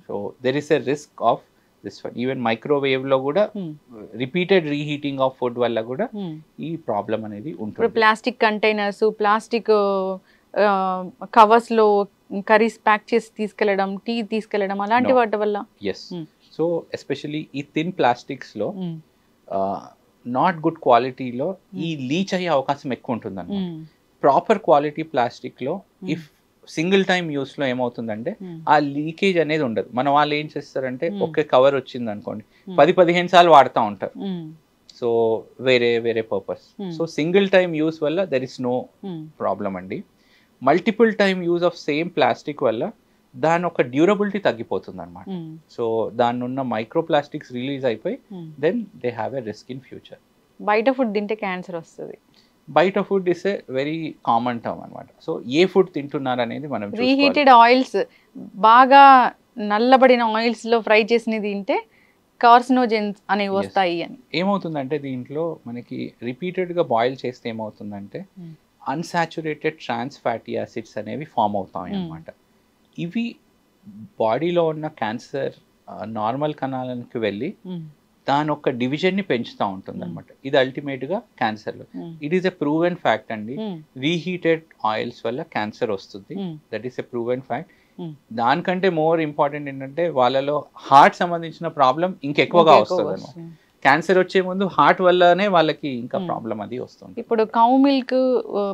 So there is a risk of this one. Even microwave లో కూడా రిపీటెడ్ రీహీటింగ్ ఆఫ్ ఫుడ్ వల్ల కూడా ఈ ప్రాబ్లం అనేది ఉంటుంది. ప్లాస్టిక్ కంటైనర్స్, ప్లాస్టిక్ కవర్స్ లో కర్రీస్ ప్యాక్ చేసి తీసుకెళ్లడం, టీ తీసుకెళ్లడం, అలాంటి వాటి వల్ల. ఎస్, సో ఎస్పెషల్లీ ఈ థిన్ ప్లాస్టిక్స్ లో నాట్ గుడ్ క్వాలిటీలో ఈ లీచ్ అయ్యే అవకాశం ఎక్కువ ఉంటుంది అన్నమాట. ప్రాపర్ క్వాలిటీ ప్లాస్టిక్ లో ఇఫ్ సింగిల్ టైం యూస్లో ఏమవుతుందంటే ఆ లీకేజ్ అనేది ఉండదు. మన వాళ్ళు ఏం చేస్తారంటే ఒకే కవర్ వచ్చింది అనుకోండి 10-15 సార్లు వాడుతూ ఉంటారు. సో వేరే వేరే purpose. So single time use వల్ల దెర్ ఇస్ నో ప్రాబ్లం అండి. Multiple time use of same plastic వల్ల దాని ఒక డ్యూరబిలిటీ తగ్గిపోతుంది అనమాట. సో దాని ఉన్న మైక్రో ప్లాస్టిక్స్ రిలీజ్ అయిపోయి then they have a risk in future. బయట ఫుడ్ తింటే క్యాన్సర్ వస్తుంది. బయట food is a very common term అనమాట. సో ఏ ఫుడ్ తింటున్నారు అనేది మనం రీహీటెడ్ ఆయిల్స్, బాగా నల్లబడిన ఆయిల్స్ లో ఫ్రై చేసినవి తింటే కార్సినోజెన్స్ అనేవి వస్తాయి అని. ఏమవుతుందంటే దీంట్లో మనకి రిపీటెడ్గా బాయిల్ చేస్తే ఏమవుతుందంటే అన్సాచురేటెడ్ ట్రాన్స్ ఫ్యాటీ యాసిడ్స్ అనేవి ఫామ్ అవుతాయి అన్నమాట. ఇవి బాడీలో ఉన్న క్యాన్సర్ నార్మల్ కణాలకు వెళ్ళి దాని ఒక డివిజన్ని పెంచుతూ ఉంటుంది అనమాట. ఇది అల్టిమేట్గా క్యాన్సర్లో it is a proven fact అండి. రీహీటెడ్ ఆయిల్స్ వల్ల క్యాన్సర్ వస్తుంది, that is a proven fact. దానికంటే మోర్ ఇంపార్టెంట్ ఏంటంటే వాళ్ళలో హార్ట్ సంబంధించిన ప్రాబ్లం ఇంకెక్కువగా వస్తుంది అనమాట. క్యాన్సర్ వచ్చే ముందు హార్ట్ వల్లనే వాళ్ళకి ఇంకా ప్రాబ్లం అది వస్తుంది. ఇప్పుడు కౌ మిల్క్,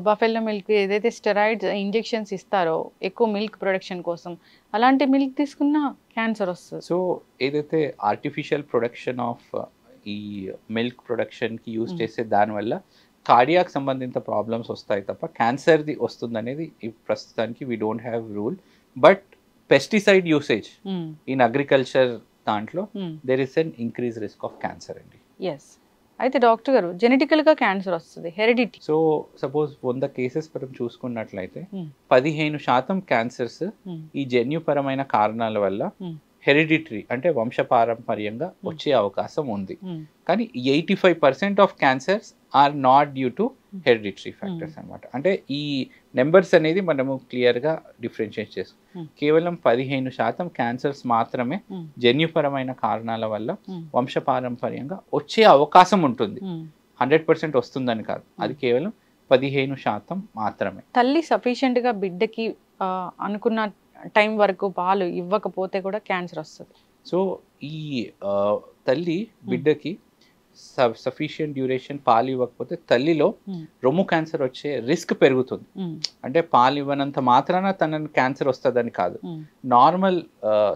బఫెల్లో మిల్క్ ఏదైతే స్టెరాయిడ్స్ ఇంజెక్షన్స్ ఇస్తారో ఎక్కువ మిల్క్ ప్రొడక్షన్ కోసం, అలాంటి మిల్క్ తీసుకున్నా క్యాన్సర్ వస్తుంది. సో ఏదైతే ఆర్టిఫిషియల్ ప్రొడక్షన్ ఆఫ్ ఈ మిల్క్ ప్రొడక్షన్కి యూజ్ చేసే దానివల్ల కార్డియాక్ సంబంధిత ప్రాబ్లమ్స్ వస్తాయి తప్ప క్యాన్సర్ది వస్తుంది అనేది ప్రస్తుతానికి we don't have rule. But pesticide usage in agriculture దాంట్లో there is an increase risk of cancer అండి. ఎస్. అయితే డాక్టర్ గారు, జెనెటికల్గా క్యాన్సర్ వస్తుంది, హెరిడిటీ. సో సపోజ్ 100 కేసెస్ మనం చూసుకున్నట్లయితే 15% క్యాన్సర్స్ ఈ జన్యుపరమైన కారణాల వల్ల హెరిడిటరీ అంటే వంశపారంపర్యంగా వచ్చే అవకాశం ఉంది. కానీ 85% of cancers are not due to hereditary factors అనమాట. అంటే ఈ నెంబర్స్ అనేది మనము క్లియర్గా డిఫరెన్షియేట్ చేసుకో. కేవలం 15% క్యాన్సర్స్ మాత్రమే జన్యుపరమైన కారణాల వల్ల వంశపారంపర్యంగా వచ్చే అవకాశం ఉంటుంది. 100% వస్తుందని కాదు, అది కేవలం 15% మాత్రమే. తల్లి సఫిషియెంట్గా బిడ్డకి అనుకున్న టైం వరకు పాలు ఇవ్వకపోతే కూడా క్యాన్సర్ వస్తుంది. సో ఈ తల్లి బిడ్డకి సఫిషియంట్ డ్యూరేషన్ పాలు ఇవ్వకపోతే తల్లిలో రొమ్ము క్యాన్సర్ వచ్చే రిస్క్ పెరుగుతుంది. అంటే పాలు ఇవ్వనంత మాత్రాన తనని క్యాన్సర్ వస్తుందని కాదు. నార్మల్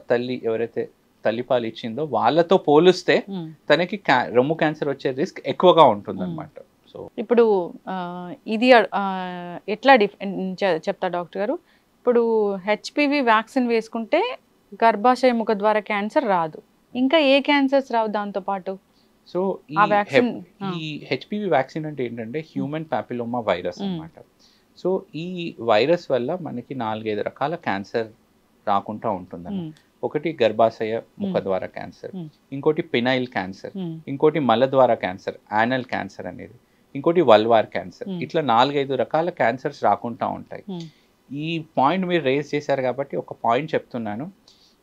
తల్లి ఎవరైతే తల్లిపాలు ఇచ్చిందో వాళ్ళతో పోలిస్తే తనకి రొమ్ము క్యాన్సర్ వచ్చే రిస్క్ ఎక్కువగా ఉంటుంది అనమాట. సో ఇప్పుడు ఇది ఎట్లా చెప్తా డాక్టర్ గారు, ఇప్పుడు హెచ్పివి వ్యాక్సిన్ వేసుకుంటే గర్భాశయ ముఖ ద్వారా క్యాన్సర్ రాదు, ఇంకా ఏ క్యాన్సర్స్ రావు దాంతో పాటు? సో ఈ హెచ్పివి వ్యాక్సిన్ అంటే ఏంటంటే హ్యూమన్ ప్యాపిలోమా వైరస్ అన్నమాట. సో ఈ వైరస్ వల్ల మనకి 4-5 రకాల క్యాన్సర్ రాకుండా ఉంటుంది. ఒకటి గర్భాశయ ముఖ ద్వారా క్యాన్సర్, ఇంకోటి పినైల్ క్యాన్సర్, ఇంకోటి మల ద్వారా క్యాన్సర్, యానల్ క్యాన్సర్ అనేది, ఇంకోటి వల్వార్ క్యాన్సర్. ఇట్లా 4-5 రకాల క్యాన్సర్స్ రాకుండా ఉంటాయి. ఈ పాయింట్ మీరు రేజ్ చేశారు కాబట్టి ఒక పాయింట్ చెప్తున్నాను.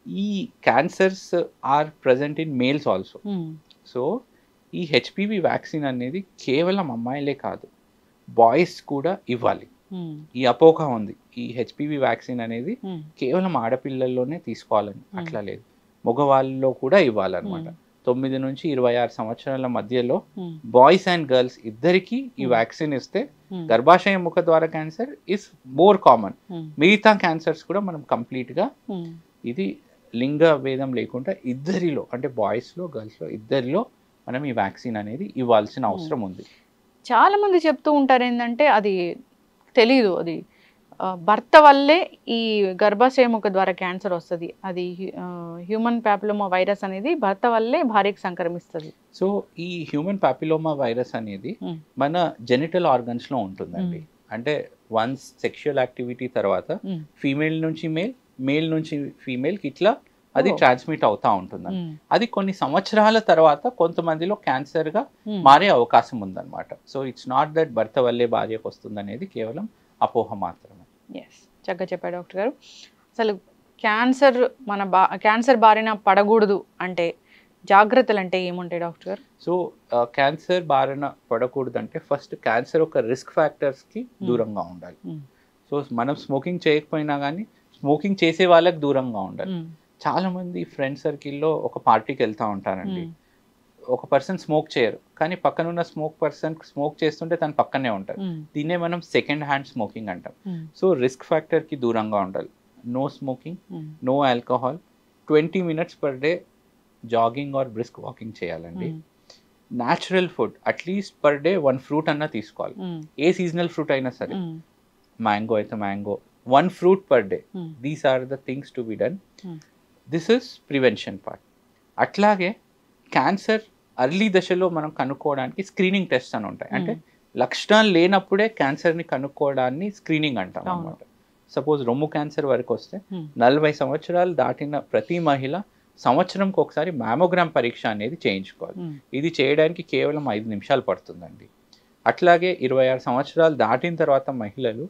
ఈ cancers are present in males also. So ఈ హెచ్పివి వ్యాక్సిన్ అనేది కేవలం అమ్మాయిలే కాదు, బాయ్స్ కూడా ఇవ్వాలి. ఈ అపోహ ఉంది ఈ హెచ్పివి వ్యాక్సిన్ అనేది కేవలం ఆడపిల్లల్లోనే తీసుకోవాలని, అట్లా లేదు, మగవాళ్ళలో కూడా ఇవ్వాలన్నమాట. 9 నుంచి 26 సంవత్సరాల మధ్యలో బాయ్స్ అండ్ గర్ల్స్ ఇద్దరికి ఈ వ్యాక్సిన్ ఇస్తే గర్భాశయ ముఖ ద్వారా క్యాన్సర్ ఇస్ మోర్ కామన్. మిగతా క్యాన్సర్స్ కూడా మనం కంప్లీట్గా ఇది లింగ భేదం లేకుండా ఇద్దరిలో అంటే బాయ్స్లో గర్ల్స్లో ఇద్దరిలో మనం ఈ వ్యాక్సిన్ అనేది ఇవ్వాల్సిన అవసరం ఉంది. చాలా మంది చెప్తూ ఉంటారు ఏంటంటే అది తెలీదు, అది భర్త వల్లే ఈ గర్భాశయ ముఖ ద్వారా క్యాన్సర్ వస్తుంది, అది హ్యూమన్ ప్యాపిలోమా వైరస్ అనేది భర్త వల్లే భార్యకి సంక్రమిస్తుంది. సో ఈ హ్యూమన్ ప్యాపిలోమా వైరస్ అనేది మన జెనిటల్ ఆర్గన్స్లో ఉంటుందండి. అంటే వన్స్ సెక్షువల్ యాక్టివిటీ తర్వాత ఫీమేల్ నుంచి మేల్, మేల్ నుంచి ఫీమేల్కి ఇట్లా అది ట్రాన్స్మిట్ అవుతా ఉంటుంది. అది కొన్ని సంవత్సరాల తర్వాత కొంతమందిలో క్యాన్సర్గా మారే అవకాశం ఉందన్నమాట. సో ఇట్స్ నాట్ దట్ భర్త వల్లే భార్యకు వస్తుంది అనేది కేవలం అపోహ మాత్రమే. ఎస్, చక్కగా చెప్పారు డాక్టర్ గారు. అసలు క్యాన్సర్ క్యాన్సర్ బారిన పడకూడదు అంటే జాగ్రత్తలు అంటే ఏముంటాయి డాక్టర్ గారు? సో క్యాన్సర్ బారిన పడకూడదు అంటే ఫస్ట్ క్యాన్సర్ ఒక రిస్క్ ఫ్యాక్టర్స్కి దూరంగా ఉండాలి. సో మనం స్మోకింగ్ చేయకపోయినా కానీ స్మోకింగ్ చేసే వాళ్ళకి దూరంగా ఉండాలి. చాలా మంది ఫ్రెండ్ సర్కిల్లో ఒక పార్టీకి వెళ్తూ ఉంటారండి, ఒక పర్సన్ స్మోక్ చేయరు కానీ పక్కన ఉన్న స్మోక్ చేస్తుంటే తను పక్కనే ఉంటారు. దీన్నే మనం సెకండ్ హ్యాండ్ స్మోకింగ్ అంటాం. సో రిస్క్ ఫ్యాక్టర్కి దూరంగా ఉండాలి. No smoking, no alcohol, 20 minutes per day jogging or brisk walking చేయాలండి. Natural food at least per day 1 fruit అన్నా తీసుకోవాలి. ఏ సీజనల్ ఫ్రూట్ అయినా సరే, మ్యాంగో అయితే mango, 1 fruit per day. These are the things to be done. This is prevention part. అట్లాగే cancer early దశలో మనం కనుక్కోవడానికి స్క్రీనింగ్ టెస్ట్ అని ఉంటాయి. అంటే లక్షణాలు లేనప్పుడే క్యాన్సర్ని కనుక్కోవడాన్ని స్క్రీనింగ్ అంటాం అన్నమాట. సపోజ్ రొమ్ము క్యాన్సర్ వరకు వస్తే 40 సంవత్సరాలు దాటిన ప్రతి మహిళ సంవత్సరంకి ఒకసారి మ్యామోగ్రామ్ పరీక్ష అనేది చేయించుకోవాలి. ఇది చేయడానికి కేవలం 5 నిమిషాలు పడుతుందండి. అట్లాగే 26 సంవత్సరాలు దాటిన తర్వాత మహిళలు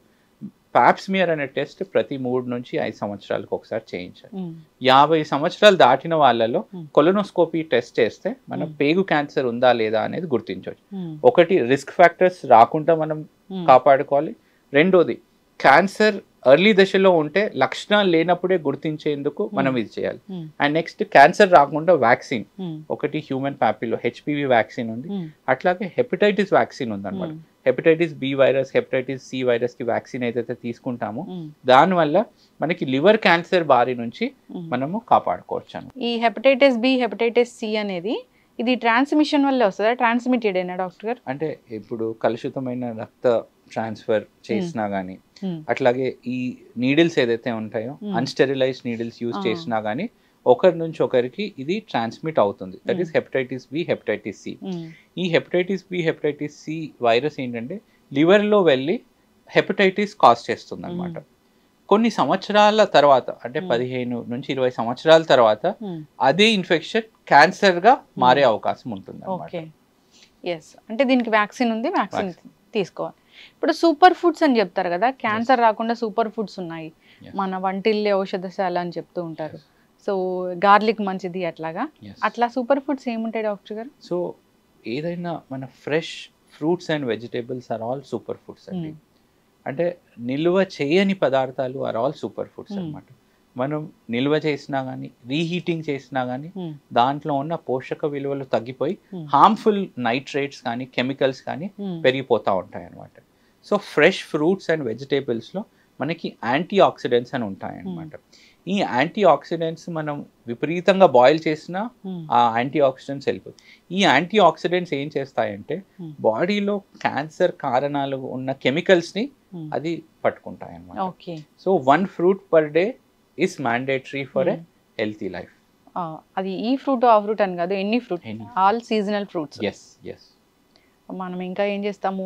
పాప్స్మియర్ అనే టెస్ట్ ప్రతి 3 నుంచి 5 సంవత్సరాలకు ఒకసారి చేయించాలి. 50 సంవత్సరాలు దాటిన వాళ్ళలో కొలనోస్కోపీ టెస్ట్ చేస్తే మనం పేగు క్యాన్సర్ ఉందా లేదా అనేది గుర్తించవచ్చు. ఒకటి, రిస్క్ ఫ్యాక్టర్స్ రాకుండా మనం కాపాడుకోవాలి. రెండోది, క్యాన్సర్ ఎర్లీ దశలో ఉంటే లక్షణాలు లేనప్పుడే గుర్తించేందుకు మనం ఇది చేయాలి. అండ్ నెక్స్ట్, క్యాన్సర్ రాకుండా వ్యాక్సిన్, ఒకటి హ్యూమన్ ప్యాపిలో హెచ్పివి వ్యాక్సిన్ ఉంది. అట్లాగే హెపటైటిస్ వ్యాక్సిన్ ఉంది అనమాట. Hepatitis B virus, hepatitis C virus కి వ్యాక్సిన్ ఏదైతే తీసుకుంటామో దానివల్ల మనకి లివర్ క్యాన్సర్ బారి నుంచి మనము కాపాడుకోవచ్చు. ఈ హెపటైటిస్ బి, హెపటైటిస్ సి అనేది ఇది ట్రాన్స్మిషన్ వల్ల వస్తుందా, ట్రాన్స్మిటెడ్ అయినా డాక్టర్ గారు? అంటే ఇప్పుడు కలుషితమైన రక్త ట్రాన్స్ఫర్ చేసినా గానీ, అట్లాగే ఈ నీడిల్స్ ఏదైతే ఉంటాయో అన్స్టెరిలైజ్డ్ నీడిల్స్ యూజ్ చేసినా గానీ ఒకరి నుంచి ఒకరికి ఇది ట్రాన్స్మిట్ అవుతుంది. That is hepatitis B, hepatitis C. ఈ hepatitis B, hepatitis C virus ఏంటంటే లివర్లో వెళ్ళి హెపటైటిస్ కాజ్ చేస్తుంది అనమాట. కొన్ని సంవత్సరాల తర్వాత, అంటే 15 నుంచి 20 సంవత్సరాల తర్వాత అదే ఇన్ఫెక్షన్ క్యాన్సర్ గా మారే అవకాశం ఉంటుంది. అంటే దీనికి వ్యాక్సిన్ ఉంది, వ్యాక్సిన్ తీసుకోవాలి. ఇప్పుడు సూపర్ ఫుడ్స్ అని చెప్తారు కదా, క్యాన్సర్ రాకుండా సూపర్ ఫుడ్స్ ఉన్నాయి, మన వంటిల్లే ఔషధశాల అని చెప్తూ ఉంటారు. సో గార్లిక్ మంచిది అట్లాగా, అట్లా సూపర్ ఫుడ్స్ ఏముంటాయి డాక్టర్ గారు? సో ఏదైనా మన fresh fruits and vegetables are all super foods అండి. అంటే నిల్వ చేయని పదార్థాలు ఆర్ ఆల్ సూపర్ ఫుడ్స్ అన్నమాట. మనం నిల్వ చేసినా కానీ, రీహీటింగ్ చేసినా కానీ దాంట్లో ఉన్న పోషక విలువలు తగ్గిపోయి హార్మ్ఫుల్ నైట్రేట్స్ కానీ కెమికల్స్ కానీ పెరిగిపోతూ ఉంటాయి అన్నమాట. సో ఫ్రెష్ ఫ్రూట్స్ అండ్ వెజిటేబుల్స్లో మనకి యాంటీ ఆక్సిడెంట్స్ అని ఉంటాయి అన్నమాట. ఈ యాంటీ ఆక్సిడెంట్స్ మనం విపరీతంగా బాయిల్ చేసినా ఆ యాంటీ ఆక్సిడెంట్స్ వెళ్ళిపోతాయి. ఈ యాంటీ ఆక్సిడెంట్స్ ఏం చేస్తాయంటే బాడీలో క్యాన్సర్ కారణాలు ఉన్న కెమికల్స్ని అది పట్టుకుంటాయి అన్నమాట. So 1 fruit per day is mandatory for a healthy life. అది ఈ ఫ్రూట్ ఆ ఫ్రూట్ అని కాదు, any fruit, all seasonal fruits. మనం ఇంకా ఏం చేస్తాము,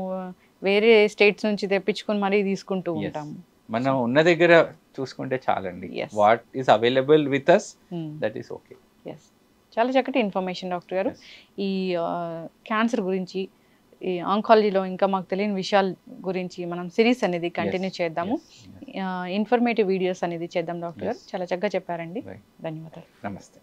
వేరే స్టేట్స్ నుంచి తెప్పించుకొని మరీ తీసుకుంటూ ఉంటాము. మనం ఉన్న దగ్గర చూసుకుంటే చాలండి. What is available with us, that is okay. చాలా చక్కటి ఇన్ఫర్మేషన్ డాక్టర్ గారు. ఈ క్యాన్సర్ గురించి, ఈ ఆంకాలజీలో ఇంకా మాకు తెలియని విషయాల గురించి మనం సిరీస్ అనేది కంటిన్యూ చేద్దాము. ఇన్ఫర్మేటివ్ వీడియోస్ అనేది చేద్దాం డాక్టర్ గారు. చాలా చక్కగా చెప్పారండి. ధన్యవాదాలు. నమస్తే.